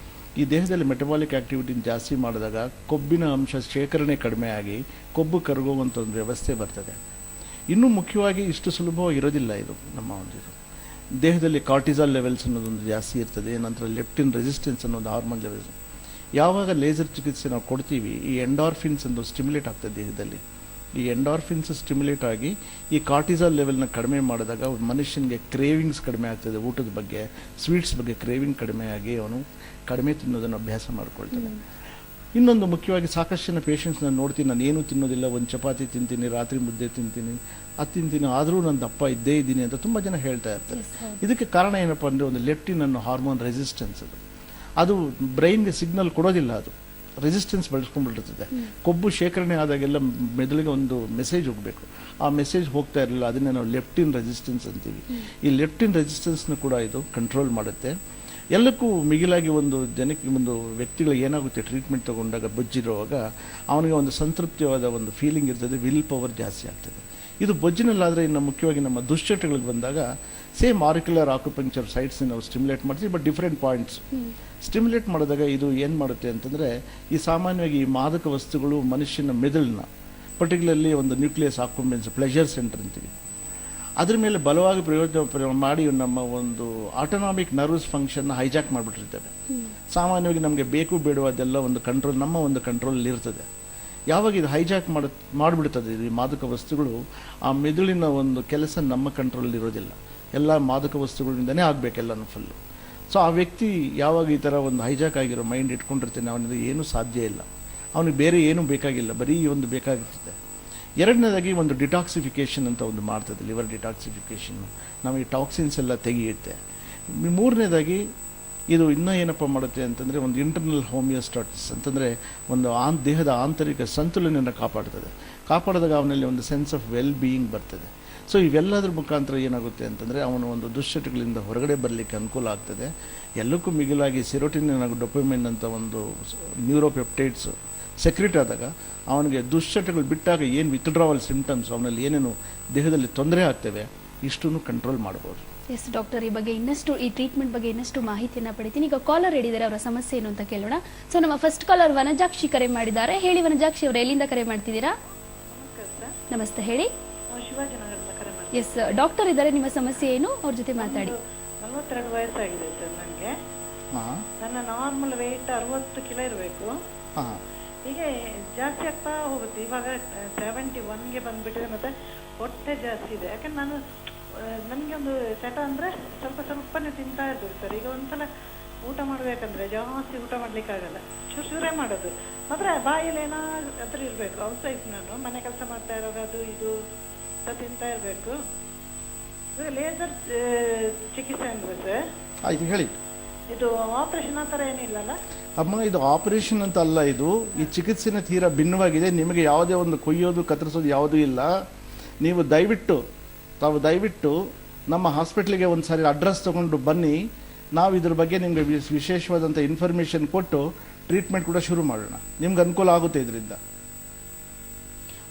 ಈ ದೇಹದಲ್ಲಿ ಮೆಟಬಾಲಿಕ್ ಆ್ಯಕ್ಟಿವಿಟಿನ ಜಾಸ್ತಿ ಮಾಡಿದಾಗ ಕೊಬ್ಬಿನ ಅಂಶ ಶೇಖರಣೆ ಕಡಿಮೆ ಆಗಿ ಕೊಬ್ಬು ಕರಗುವಂಥ ಒಂದು ವ್ಯವಸ್ಥೆ ಬರ್ತದೆ. ಇನ್ನೂ ಮುಖ್ಯವಾಗಿ ಇಷ್ಟು ಸುಲಭವಾಗಿ ಇರೋದಿಲ್ಲ ಇದು. ನಮ್ಮ ಒಂದು ದೇಹದಲ್ಲಿ ಕಾರ್ಟಿಸಾಲ್ ಲೆವೆಲ್ಸ್ ಅನ್ನೋದೊಂದು ಜಾಸ್ತಿ ಇರ್ತದೆ. ನಂತರ ಲೆಪ್ಟಿನ್ ರೆಸಿಸ್ಟೆನ್ಸ್ ಅನ್ನೋದು ಹಾರ್ಮೋನ್ ಲೆವೆಲ್ಸ್. ಯಾವಾಗ ಲೇಸರ್ ಚಿಕಿತ್ಸೆ ನಾವು ಕೊಡ್ತೀವಿ, ಈ ಎಂಡಾರ್ಫಿನ್ಸ್ ಒಂದು ಸ್ಟಿಮ್ಯುಲೇಟ್ ಆಗ್ತದೆ ದೇಹದಲ್ಲಿ. ಈ ಎಂಡಾರ್ಫಿನ್ಸ್ ಸ್ಟಿಮ್ಯುಲೇಟ್ ಆಗಿ ಈ ಕಾರ್ಟಿಸಾಲ್ ಲೆವೆಲ್ನ ಕಡಿಮೆ ಮಾಡಿದಾಗ ಮನುಷ್ಯನಿಗೆ ಕ್ರೇವಿಂಗ್ಸ್ ಕಡಿಮೆ ಆಗ್ತದೆ, ಊಟದ ಬಗ್ಗೆ, ಸ್ವೀಟ್ಸ್ ಬಗ್ಗೆ ಕ್ರೇವಿಂಗ್ ಕಡಿಮೆ ಆಗಿ ಅವನು ಕಡಿಮೆ ತಿನ್ನೋದನ್ನು ಅಭ್ಯಾಸ ಮಾಡ್ಕೊಳ್ತಾನೆ. ಇನ್ನೊಂದು ಮುಖ್ಯವಾಗಿ ಸಾಕಷ್ಟು ಜನ ಪೇಷಂಟ್ಸ್ ನಾನು ನೋಡ್ತೀನಿ, ನಾನು ಏನೂ ತಿನ್ನೋದಿಲ್ಲ, ಒಂದು ಚಪಾತಿ ತಿಂತೀನಿ, ರಾತ್ರಿ ಮುದ್ದೆ ತಿಂತೀನಿ, ಅದು ತಿಂತೀನಿ, ಆದರೂ ನನ್ನ ದಪ್ಪ ಇದ್ದೇ ಇದ್ದೀನಿ ಅಂತ ತುಂಬ ಜನ ಹೇಳ್ತಾ ಇರ್ತಾರೆ. ಇದಕ್ಕೆ ಕಾರಣ ಏನಪ್ಪ ಅಂದರೆ ಒಂದು ಲೆಪ್ಟಿನ್ ಅನ್ನೋ ಹಾರ್ಮೋನ್ ರೆಸಿಸ್ಟೆನ್ಸ್. ಅದು ಬ್ರೈನ್ಗೆ ಸಿಗ್ನಲ್ ಕೊಡೋದಿಲ್ಲ, ಅದು ರೆಸಿಸ್ಟೆನ್ಸ್ ಬೆಳೆಸ್ಕೊಂಡ್ಬಿಟ್ಟಿರ್ತದೆ. ಕೊಬ್ಬು ಶೇಖರಣೆ ಆದಾಗೆಲ್ಲ ಮೆದುಳಿಗೆ ಒಂದು ಮೆಸೇಜ್ ಹೋಗಬೇಕು, ಆ ಮೆಸೇಜ್ ಹೋಗ್ತಾ ಇರಲಿಲ್ಲ, ಅದನ್ನೇ ನಾವು ಲೆಪ್ಟಿನ್ ರೆಸಿಸ್ಟೆನ್ಸ್ ಅಂತೀವಿ. ಈ ಲೆಪ್ಟಿನ್ ರೆಸಿಸ್ಟೆನ್ಸ್ನ ಕೂಡ ಇದು ಕಂಟ್ರೋಲ್ ಮಾಡುತ್ತೆ. ಎಲ್ಲಕ್ಕೂ ಮಿಗಿಲಾಗಿ ಒಂದು ಜನಕ್ಕೆ, ಒಂದು ವ್ಯಕ್ತಿಗಳಿಗೆ ಏನಾಗುತ್ತೆ ಟ್ರೀಟ್ಮೆಂಟ್ ತೊಗೊಂಡಾಗ ಬೊಜ್ಜಿರುವಾಗ ಅವನಿಗೆ ಒಂದು ಸಂತೃಪ್ತಿಯಾದ ಒಂದು ಫೀಲಿಂಗ್ ಇರ್ತದೆ, ವಿಲ್ ಪವರ್ ಜಾಸ್ತಿ ಆಗ್ತದೆ. ಇದು ಬೊಜ್ಜಿನಲ್ಲಾದರೆ ಇನ್ನು ಮುಖ್ಯವಾಗಿ ನಮ್ಮ ದುಶ್ಚಟಗಳಿಗೆ ಬಂದಾಗ ಸೇಮ್ ಆರಿಕ್ಯುಲರ್ ಆಕ್ಯುಪಂಕ್ಚರ್ ಸೈಟ್ಸ್ನ ನಾವು ಸ್ಟಿಮ್ಯುಲೇಟ್ ಮಾಡ್ತೀವಿ, ಬಟ್ ಡಿಫ್ರೆಂಟ್ ಪಾಯಿಂಟ್ಸ್ ಸ್ಟಿಮ್ಯುಲೇಟ್ ಮಾಡಿದಾಗ ಇದು ಏನು ಮಾಡುತ್ತೆ ಅಂತಂದರೆ, ಈ ಸಾಮಾನ್ಯವಾಗಿ ಈ ಮಾದಕ ವಸ್ತುಗಳು ಮನುಷ್ಯನ ಮೆದುಳನ್ನ, ಪರ್ಟಿಕ್ಯುಲರ್ಲಿ ಒಂದು ನ್ಯೂಕ್ಲಿಯಸ್ ಆಕ್ಯುಪೆನ್ಸ್ ಪ್ಲೆಜರ್ ಸೆಂಟರ್ ಅಂತೀವಿ, ಅದ್ರ ಮೇಲೆ ಬಲವಾಗಿ ಪ್ರಯೋಜನ ಮಾಡಿ ನಮ್ಮ ಒಂದು ಆಟೋನಾಮಿಕ್ ನರ್ವ್ಸ್ ಫಂಕ್ಷನ್ನ ಹೈಜಾಕ್ ಮಾಡಿಬಿಟ್ಟಿರ್ತೇವೆ. ಸಾಮಾನ್ಯವಾಗಿ ನಮಗೆ ಬೇಕು ಬೇಡವಾದೆಲ್ಲ ಒಂದು ಕಂಟ್ರೋಲ್, ನಮ್ಮ ಒಂದು ಕಂಟ್ರೋಲಲ್ಲಿ ಇರ್ತದೆ. ಯಾವಾಗ ಇದು ಹೈಜಾಕ್ ಮಾಡಿಬಿಡ್ತದೆ ಈ ಮಾದಕ ವಸ್ತುಗಳು, ಆ ಮೆದುಳಿನ ಒಂದು ಕೆಲಸ ನಮ್ಮ ಕಂಟ್ರೋಲಲ್ಲಿ ಇರೋದಿಲ್ಲ, ಎಲ್ಲ ಮಾದಕ ವಸ್ತುಗಳಿಂದನೇ ಆಗಬೇಕೆಲ್ಲನೂ ಫುಲ್ಲು. ಸೊ ಆ ವ್ಯಕ್ತಿ ಯಾವಾಗ ಈ ಥರ ಒಂದು ಹೈಜಾಕ್ ಆಗಿರೋ ಮೈಂಡ್ ಇಟ್ಕೊಂಡಿರ್ತಾನೆ, ಅವನಿಗೆ ಏನೂ ಸಾಧ್ಯ ಇಲ್ಲ, ಅವನಿಗೆ ಬೇರೆ ಏನೂ ಬೇಕಾಗಿಲ್ಲ, ಬರೀ ಒಂದು ಬೇಕಾಗಿರ್ತದೆ. ಎರಡನೇದಾಗಿ ಒಂದು ಡಿಟಾಕ್ಸಿಫಿಕೇಷನ್ ಅಂತ ಒಂದು ಮಾಡ್ತದೆ, ಲಿವರ್ ಡಿಟಾಕ್ಸಿಫಿಕೇಷನ್, ನಮಗೆ ಟಾಕ್ಸಿನ್ಸ್ ಎಲ್ಲ ತೆಗೆಯುತ್ತೆ. ಮೂರನೇದಾಗಿ ಇದು ಇನ್ನೂ ಏನಪ್ಪ ಮಾಡುತ್ತೆ ಅಂತಂದರೆ ಒಂದು ಇಂಟರ್ನಲ್ ಹೋಮಿಯೋಸ್ಟಾಟಿಸ್ ಅಂತಂದರೆ ಒಂದು ದೇಹದ ಆಂತರಿಕ ಸಂತುಲನವನ್ನು ಕಾಪಾಡ್ತದೆ. ಕಾಪಾಡಿದಾಗ ಅವನಲ್ಲಿ ಒಂದು ಸೆನ್ಸ್ ಆಫ್ ವೆಲ್ ಬೀಯಿಂಗ್ ಬರ್ತದೆ. ಸೊ ಇವೆಲ್ಲದ್ರ ಮುಖಾಂತರ ಏನಾಗುತ್ತೆ ಅಂತಂದರೆ ಅವನು ಒಂದು ದುಶ್ಚಟಗಳಿಂದ ಹೊರಗಡೆ ಬರಲಿಕ್ಕೆ ಅನುಕೂಲ ಆಗ್ತದೆ. ಎಲ್ಲಕ್ಕೂ ಮಿಗಿಲಾಗಿ ಸಿರೋಟಿನಿನ್ ಹಾಗೂ ಡೊಪಮಿನ್ ಅಂತ ಒಂದು ನ್ಯೂರೋಪೆಪ್ಟೈಡ್ಸ್ ಸೆಕ್ರೆಟ್ ಆದಾಗ ಅವನಿಗೆ ದುಶ್ಚಟಗಳು ಬಿಟ್ಟಾಗ ಏನು ವಿತ್ಡ್ರಾವಲ್ ಸಿಂಪ್ಟಮ್ಸ್ ಅವನಲ್ಲಿ ಏನೇನು ದೇಹದಲ್ಲಿ ತೊಂದರೆ ಆಗ್ತವೆ ಇಷ್ಟನ್ನು ಕಂಟ್ರೋಲ್ ಮಾಡ್ಬೋದು. ಎಸ್ ಡಾಕ್ಟರ್, ಈ ಬಗ್ಗೆ ಇನ್ನಷ್ಟು ಈ ಟ್ರೀಟ್ಮೆಂಟ್ ಬಗ್ಗೆ ಇನ್ನಷ್ಟು ಮಾಹಿತಿಯನ್ನ ಪಡಿತೀನಿ. ಈಗ ಕಾಲರ್ ಹೇಳಿದ್ದಾರೆ, ಅವರ ಸಮಸ್ಯೆ ಏನು ಅಂತ ಕೇಳೋಣ. ಸೊ ನಮ್ಮ ಫಸ್ಟ್ ಕಾಲರ್ ವನಜಾಕ್ಷಿ ಕರೆ ಮಾಡಿದ್ದಾರೆ. ಹೇಳಿ ವನಜಾಕ್ಷಿ ಅವರು, ಎಲ್ಲಿಂದ ಕರೆ ಮಾಡ್ತಿದ್ದೀರಾ? ನಮಸ್ತೆ, ಹೇಳಿ. ಶಿವಾಜಿನಗರದಿಂದ ಕರೆ ಮಾಡಿ. ಎಸ್ ಡಾಕ್ಟರ್ ಇದ್ದಾರೆ, ನಿಮ್ಮ ಸಮಸ್ಯೆ ಏನು ಅವ್ರ ಜೊತೆ ಮಾತಾಡಿ. 42 ವಯಸ್ಸಾಗಿದೆ ಸರ್ ನನಗೆ. ನನ್ನ ನಾರ್ಮಲ್ ವೆಯ್ಟ್ 60 ಕಿಲೋ ಇರಬೇಕು. ಹೀಗೆ ಜಾಸ್ತಿ ಆಗ್ತಾ ಹೋಗುತ್ತೆ. ಇವಾಗ 71ಗೆ ಬಂದ್ಬಿಟ್ಟಿದೆ. ಮತ್ತೆ ಹೊಟ್ಟೆ ಜಾಸ್ತಿ ಇದೆ. ಯಾಕಂದ್ರೆ ನಾನು ನನಗೆ ಒಂದು ಚಟ ಅಂದರೆ ಸ್ವಲ್ಪನೇ ತಿಂತಾ ಇರ್ಬೇಕು ಸರ್. ಈಗ ಒಂದ್ಸಲ ಊಟ ಮಾಡಬೇಕಂದ್ರೆ ಜಾಸ್ತಿ ಊಟ ಮಾಡ್ಲಿಕ್ಕಾಗಲ್ಲ, ಚೂರೇ ಮಾಡೋದು. ಮಾತ್ರ ಬಾಯಲ್ಲಿ ಏನಾದ್ರೂ ಇರಬೇಕು. ಹೌಸ್ ವೈಫ್ ನಾನು, ಮನೆ ಕೆಲಸ ಮಾಡ್ತಾ ಇರೋದು, ಅದು ಇದು ತಿಂತಾ ಇರಬೇಕು. ಲೇಸರ್ ಚಿಕಿತ್ಸೆ ಅಂದ್ರೆ ಸರ್ ಆಯ್ತು, ಹೇಳಿ. ಇದು ಆಪರೇಷನ್ ಆ ಥರ ಏನಿಲ್ಲಲ್ಲ? ಅಮ್ಮ, ಇದು ಆಪರೇಷನ್ ಅಂತ ಅಲ್ಲ. ಇದು ಈ ಚಿಕಿತ್ಸೆನ ತೀರಾ ಭಿನ್ನವಾಗಿದೆ. ನಿಮಗೆ ಯಾವುದೇ ಒಂದು ಕೊಯ್ಯೋದು ಕತ್ತರಿಸೋದು ಯಾವುದೂ ಇಲ್ಲ. ನೀವು ದಯವಿಟ್ಟು ನಮ್ಮ ಹಾಸ್ಪಿಟ್ಲಿಗೆ ಒಂದು ಸಾರಿ ಅಡ್ರೆಸ್ ತೊಗೊಂಡು ಬನ್ನಿ. ನಾವು ಇದ್ರ ಬಗ್ಗೆ ನಿಮಗೆ ವಿಶೇಷವಾದಂಥ ಇನ್ಫಾರ್ಮೇಷನ್ ಕೊಟ್ಟು ಟ್ರೀಟ್ಮೆಂಟ್ ಕೂಡ ಶುರು ಮಾಡೋಣ. ನಿಮ್ಗೆ ಅನುಕೂಲ ಆಗುತ್ತೆ ಇದರಿಂದ.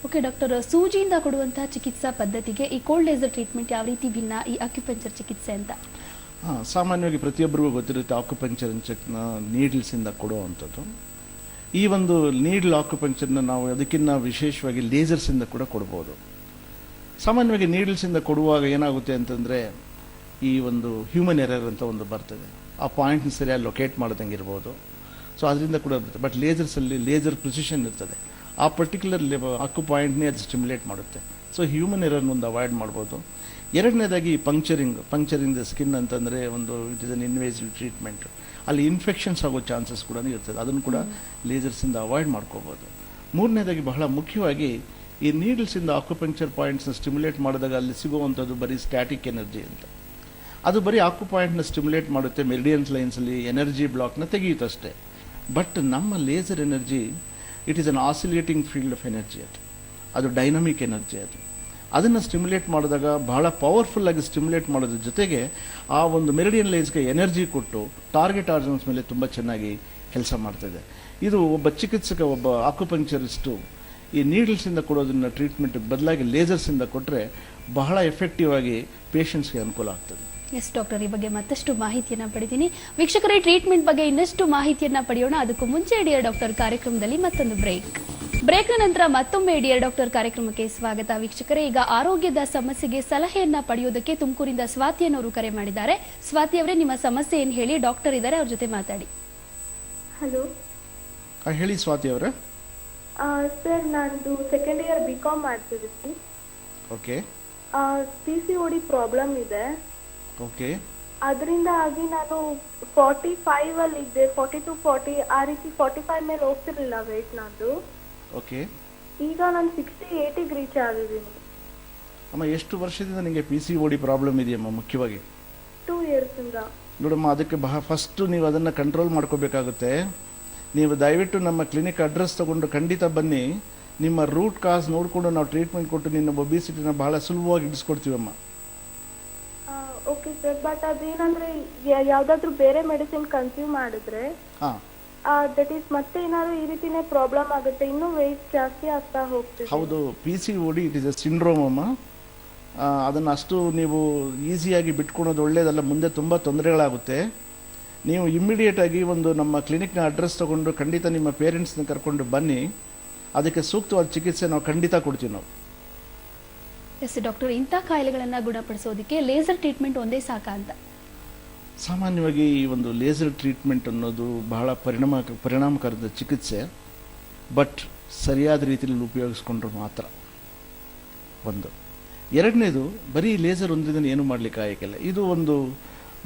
ಓಕೆ ಡಾಕ್ಟರ್, ಸೂಜಿಯಿಂದ ಕೊಡುವಂತಹ ಚಿಕಿತ್ಸಾ ಪದ್ಧತಿಗೆ ಈ ಕೋಲ್ಡ್ ಲೇಸರ್ ಟ್ರೀಟ್ಮೆಂಟ್ ಯಾವ ರೀತಿ ಭಿನ್ನ, ಈ ಅಕ್ಯುಪಂಕ್ಚರ್ ಚಿಕಿತ್ಸೆ ಅಂತ? ಸಾಮಾನ್ಯವಾಗಿ ಪ್ರತಿಯೊಬ್ಬರಿಗೂ ಗೊತ್ತಿರುತ್ತೆ ಆಕ್ಯುಪಂಕ್ಚರ್ ನೀಡ್ಲ್ಸಿಂದ ಕೊಡುವಂಥದ್ದು. ಈ ಒಂದು ನೀಡ್ಲ್ ಆಕ್ಯುಪಂಕ್ಚರ್ನ ನಾವು ಅದಕ್ಕಿಂತ ವಿಶೇಷವಾಗಿ ಲೇಸರ್ಸಿಂದ ಕೂಡ ಕೊಡ್ಬೋದು. ಸಾಮಾನ್ಯವಾಗಿ ನೀಡ್ಲ್ಸಿಂದ ಕೊಡುವಾಗ ಏನಾಗುತ್ತೆ ಅಂತಂದರೆ ಈ ಒಂದು ಹ್ಯೂಮನ್ ಎರರ್ ಅಂತ ಒಂದು ಬರ್ತದೆ. ಆ ಪಾಯಿಂಟ್ನ ಸರಿಯಾಗಿ ಲೊಕೇಟ್ ಮಾಡೋದಂಗೆ ಇರ್ಬೋದು. ಸೊ ಅದರಿಂದ ಕೂಡ ಬರುತ್ತೆ. ಬಟ್ ಲೇಸರ್ಸಲ್ಲಿ ಲೇಸರ್ ಪ್ರಿಸಿಷನ್ ಇರ್ತದೆ. ಆ ಪರ್ಟಿಕ್ಯುಲರ್ ಅಕ್ಕು ಪಾಯಿಂಟ್ನೇ ಅದು ಸ್ಟಿಮ್ಯುಲೇಟ್ ಮಾಡುತ್ತೆ. ಸೊ ಹ್ಯೂಮನ್ ಎರರ್ನ ಒಂದು ಅವಾಯ್ಡ್ ಮಾಡ್ಬೋದು. ಎರಡನೇದಾಗಿ ಪಂಕ್ಚರಿಂಗ್ ದ ಸ್ಕಿನ್ ಅಂತಂದರೆ ಒಂದು it is an invasive treatment. ಅಲ್ಲಿ ಇನ್ಫೆಕ್ಷನ್ಸ್ ಆಗೋ ಚಾನ್ಸಸ್ ಕೂಡ ಇರ್ತದೆ. ಅದನ್ನು ಕೂಡ ಲೇಸರ್ಸಿಂದ ಅವಾಯ್ಡ್ ಮಾಡ್ಕೋಬೋದು. ಮೂರನೇದಾಗಿ ಬಹಳ ಮುಖ್ಯವಾಗಿ ಈ ನೀಡಲ್ಸಿಂದ ಆಕ್ಯುಪಂಕ್ಚರ್ ಪಾಯಿಂಟ್ಸ್ನ ಸ್ಟಿಮ್ಯುಲೇಟ್ ಮಾಡಿದಾಗ ಅಲ್ಲಿ ಸಿಗುವಂಥದ್ದು ಬರೀ ಸ್ಟ್ಯಾಟಿಕ್ ಎನರ್ಜಿ ಅಂತ. ಅದು ಬರೀ ಆಕ್ಯು ಪಾಯಿಂಟ್ನ ಸ್ಟಿಮ್ಯುಲೇಟ್ ಮಾಡುತ್ತೆ, ಮೆರಿಡಿಯನ್ಸ್ ಲೈನ್ಸಲ್ಲಿ ಎನರ್ಜಿ ಬ್ಲಾಕ್ನ ತೆಗೆಯುತ್ತಷ್ಟೇ. ಬಟ್ ನಮ್ಮ laser energy it is an oscillating field of energy. ಅದು ಡೈನಮಿಕ್ ಎನರ್ಜಿ. ಅದನ್ನು ಸ್ಟಿಮ್ಯುಲೇಟ್ ಮಾಡಿದಾಗ ಬಹಳ ಪವರ್ಫುಲ್ ಆಗಿ ಸ್ಟಿಮ್ಯುಲೇಟ್ ಮಾಡೋದ್ರ ಜೊತೆಗೆ ಆ ಒಂದು ಮೆರಿಡಿಯನ್ ಲೈನ್ಸ್ಗೆ ಎನರ್ಜಿ ಕೊಟ್ಟು ಟಾರ್ಗೆಟ್ ಆರ್ಗನ್ಸ್ ಮೇಲೆ ತುಂಬ ಚೆನ್ನಾಗಿ ಕೆಲಸ ಮಾಡ್ತದೆ. ಇದು ಒಬ್ಬ ಚಿಕಿತ್ಸಕ, ಒಬ್ಬ ಆಕ್ಯುಪಂಕ್ಚರಿಸ್ಟು ಈ ನೀಡಲ್ಸಿಂದ ಕೊಡೋದನ್ನ ಟ್ರೀಟ್ಮೆಂಟ್ ಬದಲಾಗಿ ಲೇಸರ್ಸಿಂದ ಕೊಟ್ಟರೆ ಬಹಳ ಎಫೆಕ್ಟಿವ್ ಆಗಿ ಪೇಷಂಟ್ಸ್ಗೆ ಅನುಕೂಲ ಆಗ್ತದೆ. ಎಸ್ ಡಾಕ್ಟರ್, ಈ ಬಗ್ಗೆ ಮತ್ತಷ್ಟು ಮಾಹಿತಿಯನ್ನ ಪಡಿತೀನಿ. ವೀಕ್ಷಕರೇ, ಟ್ರೀಟ್ಮೆಂಟ್ ಬಗ್ಗೆ ಇನ್ನಷ್ಟು ಮಾಹಿತಿಯನ್ನ ಪಡೆಯೋಣ. ಅದಕ್ಕೂ ಮುಂಚೆ ಡಿಯರ್ ಡಾಕ್ಟರ್ ಕಾರ್ಯಕ್ರಮದಲ್ಲಿ ಮತ್ತೊಂದು ಬ್ರೇಕ್ನ ನಂತರ ಮತ್ತೊಮ್ಮೆ ಡಿಯರ್ ಡಾಕ್ಟರ್ ಕಾರ್ಯಕ್ರಮಕ್ಕೆ ಸ್ವಾಗತ. ವೀಕ್ಷಕರೇ, ಈಗ ಆರೋಗ್ಯದ ಸಮಸ್ಯೆಗೆ ಸಲಹೆಯನ್ನ ಪಡೆಯೋದಕ್ಕೆ ತುಮಕೂರಿಂದ ಸ್ವಾತಿ ಅನ್ನೋರು ಕರೆ ಮಾಡಿದ್ದಾರೆ. ಸ್ವಾತಿ ಅವರೇ, ನಿಮ್ಮ ಸಮಸ್ಯೆ ಏನು ಹೇಳಿ, ಡಾಕ್ಟರ್ ಇದ್ದಾರೆ, ಅವ್ರ ಜೊತೆ ಮಾತಾಡಿ. ಹಲೋ, ಹೇಳಿ ಸ್ವಾತಿ ಅವರೇ. ಸರ್, ನಂದು ಸೆಕೆಂಡ್ ಇಯರ್ BCom ಮಾಡ್ತಿದ್ದೀನಿ. ಓಕೆ. PCOD ಪ್ರಾಬ್ಲಮ್ ಇದೆ. ಓಕೆ. ಅದರಿಂದ ಆಗಿ ನಾನು 45 ಅಲ್ಲಿ ಇದ್ದೆ, 42, 40 ಆ ರೀತಿ 45 ಮೇಲೆ ಹೋಗ್ತಿರ್ಲಿಲ್ಲ ವೆಯ್ಟ್ ನಂದು. ಓಕೆ. ಈಗ ನಾನು 60, 80ಗೆ ರೀಚ್ ಆಗಿದ್ದೀನಿ. ಅಮ್ಮ, ಎಷ್ಟು ವರ್ಷದಿಂದ ನಿಮಗೆ PCOD ಪ್ರಾಬ್ಲಮ್ ಇದೆಯಮ್ಮ? ಮುಖ್ಯವಾಗಿ 2 years ಇಂದ. ನೋಡಮ್ಮ, ಅದಕ್ಕೆ ಫಸ್ಟು ನೀವು ಅದನ್ನು ಕಂಟ್ರೋಲ್ ಮಾಡ್ಕೋಬೇಕಾಗುತ್ತೆ. ನೀವು ದಯವಿಟ್ಟು ನಮ್ಮ ಕ್ಲಿನಿಕ್ ಅಡ್ರೆಸ್ ತಗೊಂಡು ಖಂಡಿತ ಬನ್ನಿ. ನಿಮ್ಮ ರೂಟ್ ಕಾಸ್ ನೋಡಿಕೊಂಡು ನಾವು ಟ್ರೀಟ್ಮೆಂಟ್ ಕೊಟ್ಟು ನಿನ್ನ ಒಬಿಸಿಟಿನ ಬಹಳ ಸುಲಭವಾಗಿ ಇಡಿಸ್ಕೊಡ್ತೀವಮ್ಮ. ಓಕೆ ಸರ್, ಬಟ್ ಅದೇನಂದ್ರೆ ಯಾವ್ದಾದ್ರು ಬೇರೆ ಮೆಡಿಸಿನ್ ಕನ್ಸ್ಯೂಮ್ ಮಾಡಿದ್ರೆ ದಟ್ ಈಸ್ ಮತ್ತೆ ಏನಾದ್ರು ಈ ರೀತಿನೇ ಪ್ರಾಬ್ಲಮ್ ಆಗುತ್ತೆ, ಇನ್ನೂ ವೆಯ್ಟ್ ಜಾಸ್ತಿ ಆಗ್ತಾ ಹೋಗ್ತಿದೆ. ಹೌದು, PCOD it is A syndrome ಅಮ್ಮ. ಅದನ್ನು ಅಷ್ಟು ನೀವು ಈಸಿಯಾಗಿ ಬಿಟ್ಕೊಳೋದು ಒಳ್ಳೇದಲ್ಲ. ಮುಂದೆ ತುಂಬ ತೊಂದರೆಗಳಾಗುತ್ತೆ. ನೀವು ಇಮ್ಮಿಡಿಯೇಟಾಗಿ ಒಂದು ನಮ್ಮ ಕ್ಲಿನಿಕ್ನ ಅಡ್ರೆಸ್ ತೊಗೊಂಡು ಖಂಡಿತ ನಿಮ್ಮ ಪೇರೆಂಟ್ಸ್ನ ಕರ್ಕೊಂಡು ಬನ್ನಿ. ಅದಕ್ಕೆ ಸೂಕ್ತವಾದ ಚಿಕಿತ್ಸೆ ನಾವು ಖಂಡಿತ ಕೊಡ್ತೀವಿ ನಾವು. ಎಸ್ ಡಾಕ್ಟರ್, ಇಂಥ ಕಾಯಿಲೆಗಳನ್ನು ಗುಣಪಡಿಸೋದಕ್ಕೆ ಲೇಸರ್ ಟ್ರೀಟ್ಮೆಂಟ್ ಒಂದೇ ಸಾಕಾ ಅಂತ? ಸಾಮಾನ್ಯವಾಗಿ ಈ ಒಂದು ಲೇಸರ್ ಟ್ರೀಟ್ಮೆಂಟ್ ಅನ್ನೋದು ಬಹಳ ಪರಿಣಾಮಕಾರದ ಚಿಕಿತ್ಸೆ. ಬಟ್ ಸರಿಯಾದ ರೀತಿಯಲ್ಲಿ ಉಪಯೋಗಿಸ್ಕೊಂಡ್ರೆ ಮಾತ್ರ. ಒಂದು. ಎರಡನೇದು, ಬರೀ ಲೇಸರ್ ಒಂದಿನ ಏನು ಮಾಡಲಿಕ್ಕೆ ಆಗಿಲ್ಲ. ಇದು ಒಂದು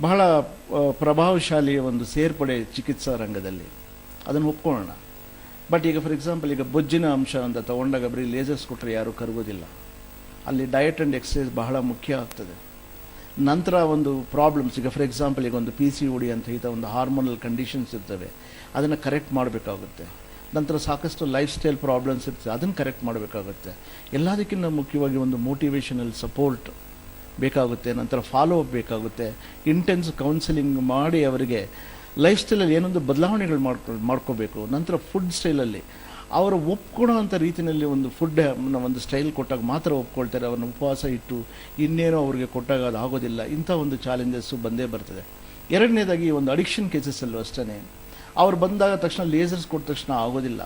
ಬಹಳ ಪ್ರಭಾವಶಾಲಿಯ ಒಂದು ಸೇರ್ಪಡೆ ಚಿಕಿತ್ಸಾ ರಂಗದಲ್ಲಿ, ಅದನ್ನು ಒಪ್ಕೊಳ್ಳೋಣ. ಬಟ್ ಈಗ ಫಾರ್ ಎಕ್ಸಾಂಪಲ್, ಈಗ ಬೊಜ್ಜಿನ ಅಂಶ ಅಂತ ತಗೊಂಡಾಗ ಬರೀ ಲೇಸರ್ಸ್ ಕೊಟ್ಟರೆ ಯಾರೂ ಕರಗೋದಿಲ್ಲ. ಅಲ್ಲಿ ಡಯಟ್ ಆ್ಯಂಡ್ ಎಕ್ಸಸೈಸ್ ಬಹಳ ಮುಖ್ಯ ಆಗ್ತದೆ. ನಂತರ ಒಂದು ಪ್ರಾಬ್ಲಮ್ಸ್, ಈಗ ಫಾರ್ ಎಕ್ಸಾಂಪಲ್ ಈಗ ಒಂದು PCOD ಅಂತ ಈ ಒಂದು ಹಾರ್ಮೋನಲ್ ಕಂಡೀಷನ್ಸ್ ಇರ್ತವೆ, ಅದನ್ನು ಕರೆಕ್ಟ್ ಮಾಡಬೇಕಾಗುತ್ತೆ. ನಂತರ ಸಾಕಷ್ಟು ಲೈಫ್ ಸ್ಟೈಲ್ ಪ್ರಾಬ್ಲಮ್ಸ್ ಇರ್ತದೆ, ಅದನ್ನು ಕರೆಕ್ಟ್ ಮಾಡಬೇಕಾಗುತ್ತೆ. ಎಲ್ಲದಕ್ಕಿಂತ ಮುಖ್ಯವಾಗಿ ಒಂದು ಮೋಟಿವೇಶನಲ್ ಸಪೋರ್ಟ್ ಬೇಕಾಗುತ್ತೆ, ನಂತರ ಫಾಲೋ ಅಪ್ ಬೇಕಾಗುತ್ತೆ, ಇಂಟೆನ್ಸ್ ಕೌನ್ಸಿಲಿಂಗ್ ಮಾಡಿ ಅವರಿಗೆ ಲೈಫ್ ಸ್ಟೈಲಲ್ಲಿ ಏನೊಂದು ಬದಲಾವಣೆಗಳು ಮಾಡ್ಕೋಬೇಕು. ನಂತರ ಫುಡ್ ಸ್ಟೈಲಲ್ಲಿ ಅವರು ಒಪ್ಕೊಳ್ಳೋ ಅಂಥ ರೀತಿಯಲ್ಲಿ ಒಂದು ಫುಡ್ ಒಂದು ಸ್ಟೈಲ್ ಕೊಟ್ಟಾಗ ಮಾತ್ರ ಒಪ್ಕೊಳ್ತಾರೆ. ಅವ್ರನ್ನ ಉಪವಾಸ ಇಟ್ಟು ಇನ್ನೇನೋ ಅವ್ರಿಗೆ ಕೊಟ್ಟಾಗ ಅದು ಆಗೋದಿಲ್ಲ. ಇಂಥ ಒಂದು ಚಾಲೆಂಜಸ್ಸು ಬಂದೇ ಬರ್ತದೆ. ಎರಡನೇದಾಗಿ ಒಂದು ಅಡಿಕ್ಷನ್ ಕೇಸಸ್ಸಲ್ಲೂ ಅಷ್ಟೇ, ಅವ್ರು ಬಂದಾಗ ತಕ್ಷಣ ಲೇಸರ್ಸ್ ಕೊಟ್ಟ ತಕ್ಷಣ ಆಗೋದಿಲ್ಲ.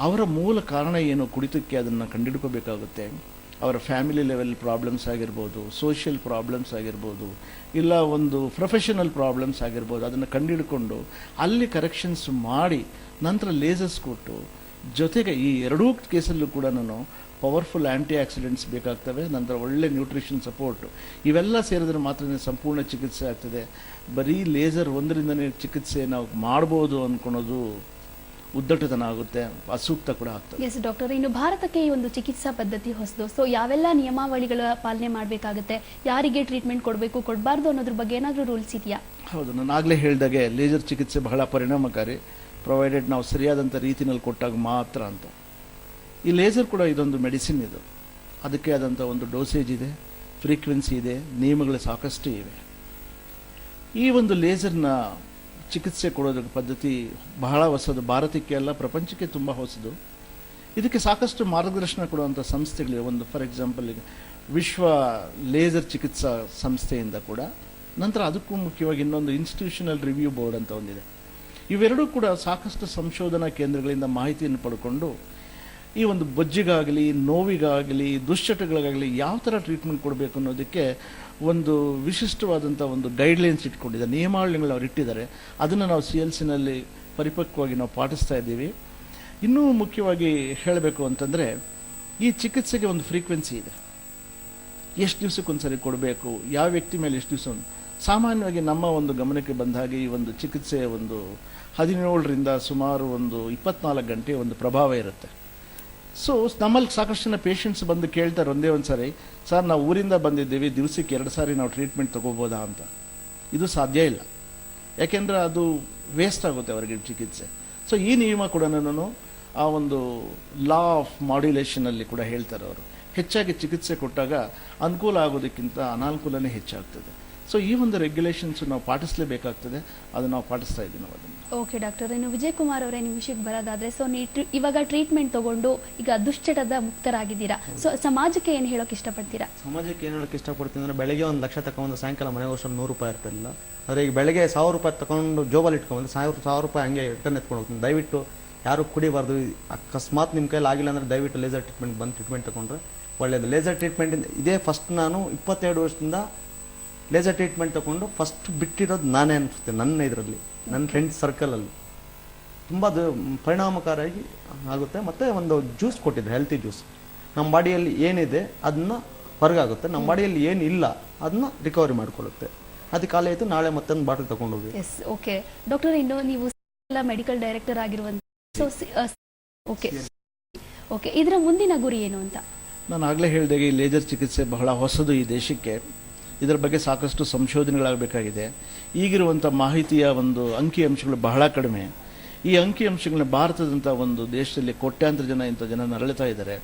ಅವರ ಮೂಲ ಕಾರಣ ಏನು, ಕುಡಿತಕ್ಕೆ ಅದನ್ನು ಕಂಡುಹಿಡ್ಕೋಬೇಕಾಗುತ್ತೆ. ಅವರ ಫ್ಯಾಮಿಲಿ ಲೆವೆಲ್ ಪ್ರಾಬ್ಲಮ್ಸ್ ಆಗಿರ್ಬೋದು, ಸೋಷಿಯಲ್ ಪ್ರಾಬ್ಲಮ್ಸ್ ಆಗಿರ್ಬೋದು, ಇಲ್ಲ ಒಂದು ಪ್ರೊಫೆಷನಲ್ ಪ್ರಾಬ್ಲಮ್ಸ್ ಆಗಿರ್ಬೋದು, ಅದನ್ನು ಕಂಡುಹಿಡ್ಕೊಂಡು ಅಲ್ಲಿ ಕರೆಕ್ಷನ್ಸ್ ಮಾಡಿ ನಂತರ ಲೇಸರ್ಸ್ ಕೊಟ್ಟು, ಜೊತೆಗೆ ಈ ಎರಡೂ ಕೇಸಲ್ಲೂ ಕೂಡ ಪವರ್ಫುಲ್ ಆ್ಯಂಟಿ ಆಕ್ಸಿಡೆಂಟ್ಸ್ ಬೇಕಾಗ್ತವೆ. ನಂತರ ಒಳ್ಳೆ ನ್ಯೂಟ್ರಿಷನ್ ಸಪೋರ್ಟು, ಇವೆಲ್ಲ ಸೇರಿದ್ರೆ ಮಾತ್ರ ಸಂಪೂರ್ಣ ಚಿಕಿತ್ಸೆ ಆಗ್ತದೆ. ಬರೀ ಲೇಸರ್ ಒಂದರಿಂದನೇ ಚಿಕಿತ್ಸೆ ನಾವು ಮಾಡ್ಬೋದು ಅಂದ್ಕೊಳೋದು ಉದ್ದಟತನ ಆಗುತ್ತೆ, ಅಸೂಕ್ತ ಕೂಡ ಆಗ್ತದೆ. ಎಸ್ ಡಾಕ್ಟರ್, ಇನ್ನು ಭಾರತಕ್ಕೆ ಈ ಒಂದು ಚಿಕಿತ್ಸಾ ಪದ್ಧತಿ ಹೊಸದು. ಸೊ ಯಾವೆಲ್ಲ ನಿಯಮಾವಳಿಗಳ ಪಾಲನೆ ಮಾಡಬೇಕಾಗುತ್ತೆ, ಯಾರಿಗೆ ಟ್ರೀಟ್ಮೆಂಟ್ ಕೊಡಬೇಕು ಕೊಡಬಾರ್ದು ಅನ್ನೋದ್ರ ಬಗ್ಗೆ ಏನಾದರೂ ರೂಲ್ಸ್ ಇದೆಯಾ? ಹೌದು, ನಾನು ಆಗಲೇ ಹೇಳಿದಾಗೆ ಲೇಸರ್ ಚಿಕಿತ್ಸೆ ಬಹಳ ಪರಿಣಾಮಕಾರಿ, ಪ್ರೊವೈಡೆಡ್ ನಾವು ಸರಿಯಾದಂಥ ರೀತಿಯಲ್ಲಿ ಕೊಟ್ಟಾಗ ಮಾತ್ರ ಅಂತ. ಈ ಲೇಸರ್ ಕೂಡ ಇದೊಂದು ಮೆಡಿಸಿನ್, ಇದು ಅದಕ್ಕೆ ಆದಂಥ ಒಂದು ಡೋಸೇಜ್ ಇದೆ, ಫ್ರೀಕ್ವೆನ್ಸಿ ಇದೆ, ನಿಯಮಗಳು ಸಾಕಷ್ಟು ಇವೆ. ಈ ಒಂದು ಲೇಸರ್ನ ಚಿಕಿತ್ಸೆ ಕೊಡೋದಕ್ಕೆ ಪದ್ಧತಿ ಬಹಳ ಹೊಸದು, ಭಾರತಕ್ಕೆ ಅಲ್ಲ ಪ್ರಪಂಚಕ್ಕೆ ತುಂಬ ಹೊಸದು. ಇದಕ್ಕೆ ಸಾಕಷ್ಟು ಮಾರ್ಗದರ್ಶನ ಕೊಡುವಂಥ ಸಂಸ್ಥೆಗಳಿವೆ. ಒಂದು ಫಾರ್ ಎಕ್ಸಾಂಪಲ್ ವಿಶ್ವ ಲೇಸರ್ ಚಿಕಿತ್ಸಾ ಸಂಸ್ಥೆಯಿಂದ ಕೂಡ, ನಂತರ ಅದಕ್ಕೂ ಮುಖ್ಯವಾಗಿ ಇನ್ನೊಂದು ಇನ್ಸ್ಟಿಟ್ಯೂಷನಲ್ ರಿವ್ಯೂ ಬೋರ್ಡ್ ಅಂತ ಒಂದಿದೆ. ಇವೆರಡೂ ಕೂಡ ಸಾಕಷ್ಟು ಸಂಶೋಧನಾ ಕೇಂದ್ರಗಳಿಂದ ಮಾಹಿತಿಯನ್ನು ಪಡ್ಕೊಂಡು ಈ ಒಂದು ಬೊಜ್ಜಿಗಾಗಲಿ, ನೋವಿಗಾಗಲಿ, ದುಶ್ಚಟಗಳಿಗಾಗಲಿ ಯಾವ ಥರ ಟ್ರೀಟ್ಮೆಂಟ್ ಕೊಡಬೇಕು ಅನ್ನೋದಕ್ಕೆ ಒಂದು ವಿಶಿಷ್ಟವಾದಂಥ ಒಂದು ಗೈಡ್ಲೈನ್ಸ್ ಇಟ್ಕೊಂಡಿದ್ದಾರೆ, ನಿಯಮಾವಳಿಗಳು ಅವ್ರು ಇಟ್ಟಿದ್ದಾರೆ. ಅದನ್ನು ನಾವು CLCನಲ್ಲಿ ಪರಿಪಕ್ವವಾಗಿ ನಾವು ಪಾಟಿಸ್ತಾ ಇದ್ದೀವಿ. ಇನ್ನೂ ಮುಖ್ಯವಾಗಿ ಹೇಳಬೇಕು ಅಂತಂದರೆ, ಈ ಚಿಕಿತ್ಸೆಗೆ ಒಂದು ಫ್ರೀಕ್ವೆನ್ಸಿ ಇದೆ. ಎಷ್ಟು ದಿವಸಕ್ಕೊಂದ್ಸರಿ ಕೊಡಬೇಕು, ಯಾವ ವ್ಯಕ್ತಿ ಮೇಲೆ ಎಷ್ಟು ದಿವಸ. ಸಾಮಾನ್ಯವಾಗಿ ನಮ್ಮ ಒಂದು ಗಮನಕ್ಕೆ ಬಂದ ಹಾಗೆ ಈ ಒಂದು ಚಿಕಿತ್ಸೆಯ ಒಂದು 17ರಿಂದ ಸುಮಾರು ಒಂದು 24 ಗಂಟೆ ಒಂದು ಪ್ರಭಾವ ಇರುತ್ತೆ. ಸೊ ನಮ್ಮಲ್ಲಿ ಸಾಕಷ್ಟು ಜನ ಪೇಷಂಟ್ಸ್ ಬಂದು ಕೇಳ್ತಾರೆ ಒಂದೇ ಒಂದು ಸಾರಿ, ಸರ್ ನಾವು ಊರಿಂದ ಬಂದಿದ್ದೀವಿ, ದಿವಸಕ್ಕೆ 2 ಸಾರಿ ನಾವು ಟ್ರೀಟ್ಮೆಂಟ್ ತೊಗೋಬೋದಾ ಅಂತ. ಇದು ಸಾಧ್ಯ ಇಲ್ಲ, ಯಾಕೆಂದರೆ ಅದು ವೇಸ್ಟ್ ಆಗುತ್ತೆ ಅವರಿಗೆ ಚಿಕಿತ್ಸೆ. ಸೊ ಈ ನಿಯಮ ಕೂಡ ಆ ಒಂದು ಲಾ ಆಫ್ ಮಾಡ್ಯುಲೇಷನಲ್ಲಿ ಕೂಡ ಹೇಳ್ತಾರೆ ಅವರು. ಹೆಚ್ಚಾಗಿ ಚಿಕಿತ್ಸೆ ಕೊಟ್ಟಾಗ ಅನುಕೂಲ ಆಗೋದಕ್ಕಿಂತ ಅನಾನುಕೂಲನೇ ಹೆಚ್ಚಾಗ್ತದೆ. ಸೊ ಈ ಒಂದು ರೆಗ್ಯುಲೇಷನ್ಸ್ ನಾವು ಪಾಟಿಸಲೇಬೇಕಾಗ್ತದೆ, ಅದು ನಾವು ಪಾಟಿಸ್ತಾ ಇದ್ದೀವಿ ನಾವು ಅದನ್ನು. ಓಕೆ ಡಾಕ್ಟರ್, ಇನ್ನು ವಿಜಯ್ ಕುಮಾರ್ ಅವರೇ ನಿಮ್ಮ ವಿಷಯಕ್ಕೆ ಬರೋದಾದ್ರೆ, ಸೊ ಇವಾಗ ಟ್ರೀಟ್ಮೆಂಟ್ ತಗೊಂಡು ಈಗ ದುಶ್ಚಟದ ಮುಕ್ತರಾಗಿದ್ದೀರಾ. ಸೊ ಸಮಾಜಕ್ಕೆ ಏನು ಹೇಳೋಕೆ ಇಷ್ಟಪಡ್ತೀರಾ? ಸಮಾಜಕ್ಕೆ ಏನು ಹೇಳೋಕೆ ಇಷ್ಟಪಡ್ತೀನಿ ಅಂದರೆ, ಬೆಳಗ್ಗೆ 1 ಲಕ್ಷ ತಗೊಂಡು ಸಾಯಂಕಾಲ ಮನೆಗೆ ವರ್ಷ 100 ರೂಪಾಯಿ ಇರ್ತಿರಲಿಲ್ಲ. ಆದರೆ ಈಗ ಬೆಳಗ್ಗೆ 1000 ರೂಪಾಯಿ ತಗೊಂಡು ಜೋಬಲ್ಲಿ ಇಟ್ಕೊಂಡು 1000 ರೂಪಾಯಿ ಹಂಗೆ ರಿಟರ್ನ್ ಎತ್ಕೊಂಡು ಹೋಗ್ತೀನಿ. ದಯವಿಟ್ಟು ಯಾರು ಕುಡಿಬಾರ್ದು. ಅಕಸ್ಮಾತ್ ನಿಮ್ಮ ಕೈಲಿ ಆಗಿಲ್ಲ ಅಂದರೆ ದಯವಿಟ್ಟು ಲೇಸರ್ ಟ್ರೀಟ್ಮೆಂಟ್ ಬಂದು ಟ್ರೀಟ್ಮೆಂಟ್ ತಗೊಂಡ್ರೆ ಒಳ್ಳೆಯದು. ಲೇಸರ್ ಟ್ರೀಟ್ಮೆಂಟ್ ಇದೇ ಫಸ್ಟ್, ನಾನು 22 ವರ್ಷದಿಂದ ಲೇಸರ್ ಟ್ರೀಟ್ಮೆಂಟ್ ತಗೊಂಡು ಫಸ್ಟ್ ಬಿಟ್ಟಿರೋದು ನಾನೇ ಅನಿಸುತ್ತೆ. ನನ್ನ ಇದರಲ್ಲಿ, ನನ್ನ ಫ್ರೆಂಡ್ಸ್ ಸರ್ಕಲಲ್ಲಿ ತುಂಬ ಪರಿಣಾಮಕಾರಿಯಾಗಿ ಆಗುತ್ತೆ. ಮತ್ತು ಒಂದು ಜ್ಯೂಸ್ ಕೊಟ್ಟಿದ್ದೆ, ಹೆಲ್ತಿ ಜ್ಯೂಸ್. ನಮ್ಮ ಬಾಡಿಯಲ್ಲಿ ಏನಿದೆ ಅದನ್ನ ಹೊರಗಾಗುತ್ತೆ, ನಮ್ಮ ಬಾಡಿಯಲ್ಲಿ ಏನಿಲ್ಲ ಅದನ್ನ ರಿಕವರಿ ಮಾಡ್ಕೊಳ್ಳುತ್ತೆ. ಅದಕ್ಕೆ ಕಾಲ ಆಯಿತು, ನಾಳೆ ಮತ್ತೊಂದು ಬಾಟಲ್ ತಗೊಂಡು ಹೋಗಿ. ಎಸ್ ಓಕೆ ಡಾಕ್ಟರ್, ಇನ್ನು ನೀವು ಮೆಡಿಕಲ್ ಡೈರೆಕ್ಟರ್ ಆಗಿರುವಂತ, ಓಕೆ ಓಕೆ ಇದರ ಮುಂದಿನ ಗುರಿ ಏನು ಅಂತ? ನಾನು ಆಗಲೇ ಹೇಳಿದಾಗ ಈ ಲೇಸರ್ ಚಿಕಿತ್ಸೆ ಬಹಳ ಹೊಸದು ಈ ದೇಶಕ್ಕೆ. ಇದರ ಬಗ್ಗೆ ಸಾಕಷ್ಟು ಸಂಶೋಧನೆಗಳಾಗಬೇಕಾಗಿದೆ. ಈಗಿರುವಂಥ ಮಾಹಿತಿಯ ಒಂದು ಅಂಕಿಅಂಶಗಳು ಬಹಳ ಕಡಿಮೆ. ಈ ಅಂಕಿಅಂಶಗಳನ್ನ ಭಾರತದಂಥ ಒಂದು ದೇಶದಲ್ಲಿ ಕೋಟ್ಯಾಂತರ ಜನ ಇಂಥ ಜನ ನರಳುತ್ತಾ ಇದ್ದಾರೆ.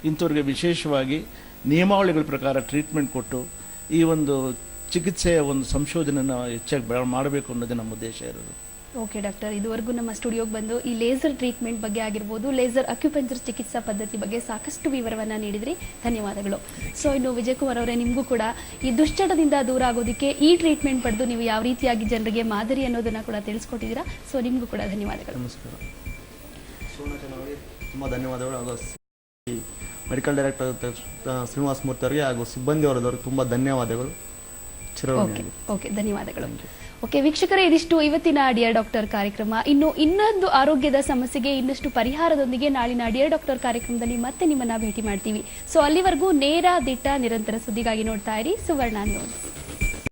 ಇಂಥವ್ರಿಗೆ ವಿಶೇಷವಾಗಿ ನಿಯಮಾವಳಿಗಳ ಪ್ರಕಾರ ಟ್ರೀಟ್ಮೆಂಟ್ ಕೊಟ್ಟು ಈ ಒಂದು ಚಿಕಿತ್ಸೆಯ ಒಂದು ಸಂಶೋಧನೆಯನ್ನು ಹೆಚ್ಚಾಗಿ ಮಾಡಬೇಕು ಅನ್ನೋದೇ ನಮ್ಮ ಉದ್ದೇಶ ಇರೋದು. ಓಕೆ ಡಾಕ್ಟರ್, ಇದುವರೆಗೂ ನಮ್ಮ ಸ್ಟುಡಿಯೋಗೆ ಬಂದು ಈ ಲೇಸರ್ ಟ್ರೀಟ್ಮೆಂಟ್ ಬಗ್ಗೆ ಆಗಿರ್ಬೋದು, ಲೇಸರ್ ಅಕ್ಯುಪಂಕ್ಚರ್ ಚಿಕಿತ್ಸಾ ಪದ್ಧತಿ ಬಗ್ಗೆ ಸಾಕಷ್ಟು ವಿವರವನ್ನು ನೀಡಿದ್ರಿ. ಧನ್ಯವಾದಗಳು. ಸೊ ಇನ್ನು ವಿಜಯ್ ಕುಮಾರ್ ಅವರೇ, ನಿಮಗೂ ಕೂಡ ಈ ದುಶ್ಚಟದಿಂದ ದೂರ ಆಗೋದಕ್ಕೆ ಈ ಟ್ರೀಟ್ಮೆಂಟ್ ಪಡೆದು ನೀವು ಯಾವ ರೀತಿಯಾಗಿ ಜನರಿಗೆ ಮಾದರಿ ಅನ್ನೋದನ್ನ ಕೂಡ ತಿಳಿಸ್ಕೊಟ್ಟಿದ್ದೀರಾ. ಸೊ ನಿಮಗೂ ಕೂಡ ಧನ್ಯವಾದಗಳು. ನಮಸ್ಕಾರ. ತುಂಬ ಧನ್ಯವಾದಗಳು. ಹಾಗೂ ಮೆಡಿಕಲ್ ಡೈರೆಕ್ಟರ್ ಶ್ರೀನಿವಾಸ ಮೂರ್ತಿ ಅವರಿಗೆ ಹಾಗೂ ಸಿಬ್ಬಂದಿ ಅವರದವ್ರಿಗೆ ತುಂಬ ಧನ್ಯವಾದಗಳು. ಓಕೆ ಧನ್ಯವಾದಗಳು. ಓಕೆ ವೀಕ್ಷಕರೇ, ಇದಿಷ್ಟು ಇವತ್ತಿನ ಡಿಯರ್ ಡಾಕ್ಟರ್ ಕಾರ್ಯಕ್ರಮ. ಇನ್ನೊಂದು ಆರೋಗ್ಯದ ಸಮಸ್ಯೆಗೆ ಇನ್ನಷ್ಟು ಪರಿಹಾರದೊಂದಿಗೆ ನಾಳಿನ ಡಿಯರ್ ಡಾಕ್ಟರ್ ಕಾರ್ಯಕ್ರಮದಲ್ಲಿ ಮತ್ತೆ ನಿಮ್ಮನ್ನ ಭೇಟಿ ಮಾಡ್ತೀವಿ. ಸೊ ಅಲ್ಲಿವರೆಗೂ ನೇರ, ದಿಟ್ಟ, ನಿರಂತರ ಸುದ್ದಿಗಾಗಿ ನೋಡ್ತಾ ಇರಿ ಸುವರ್ಣ ನ್ಯೂಸ್.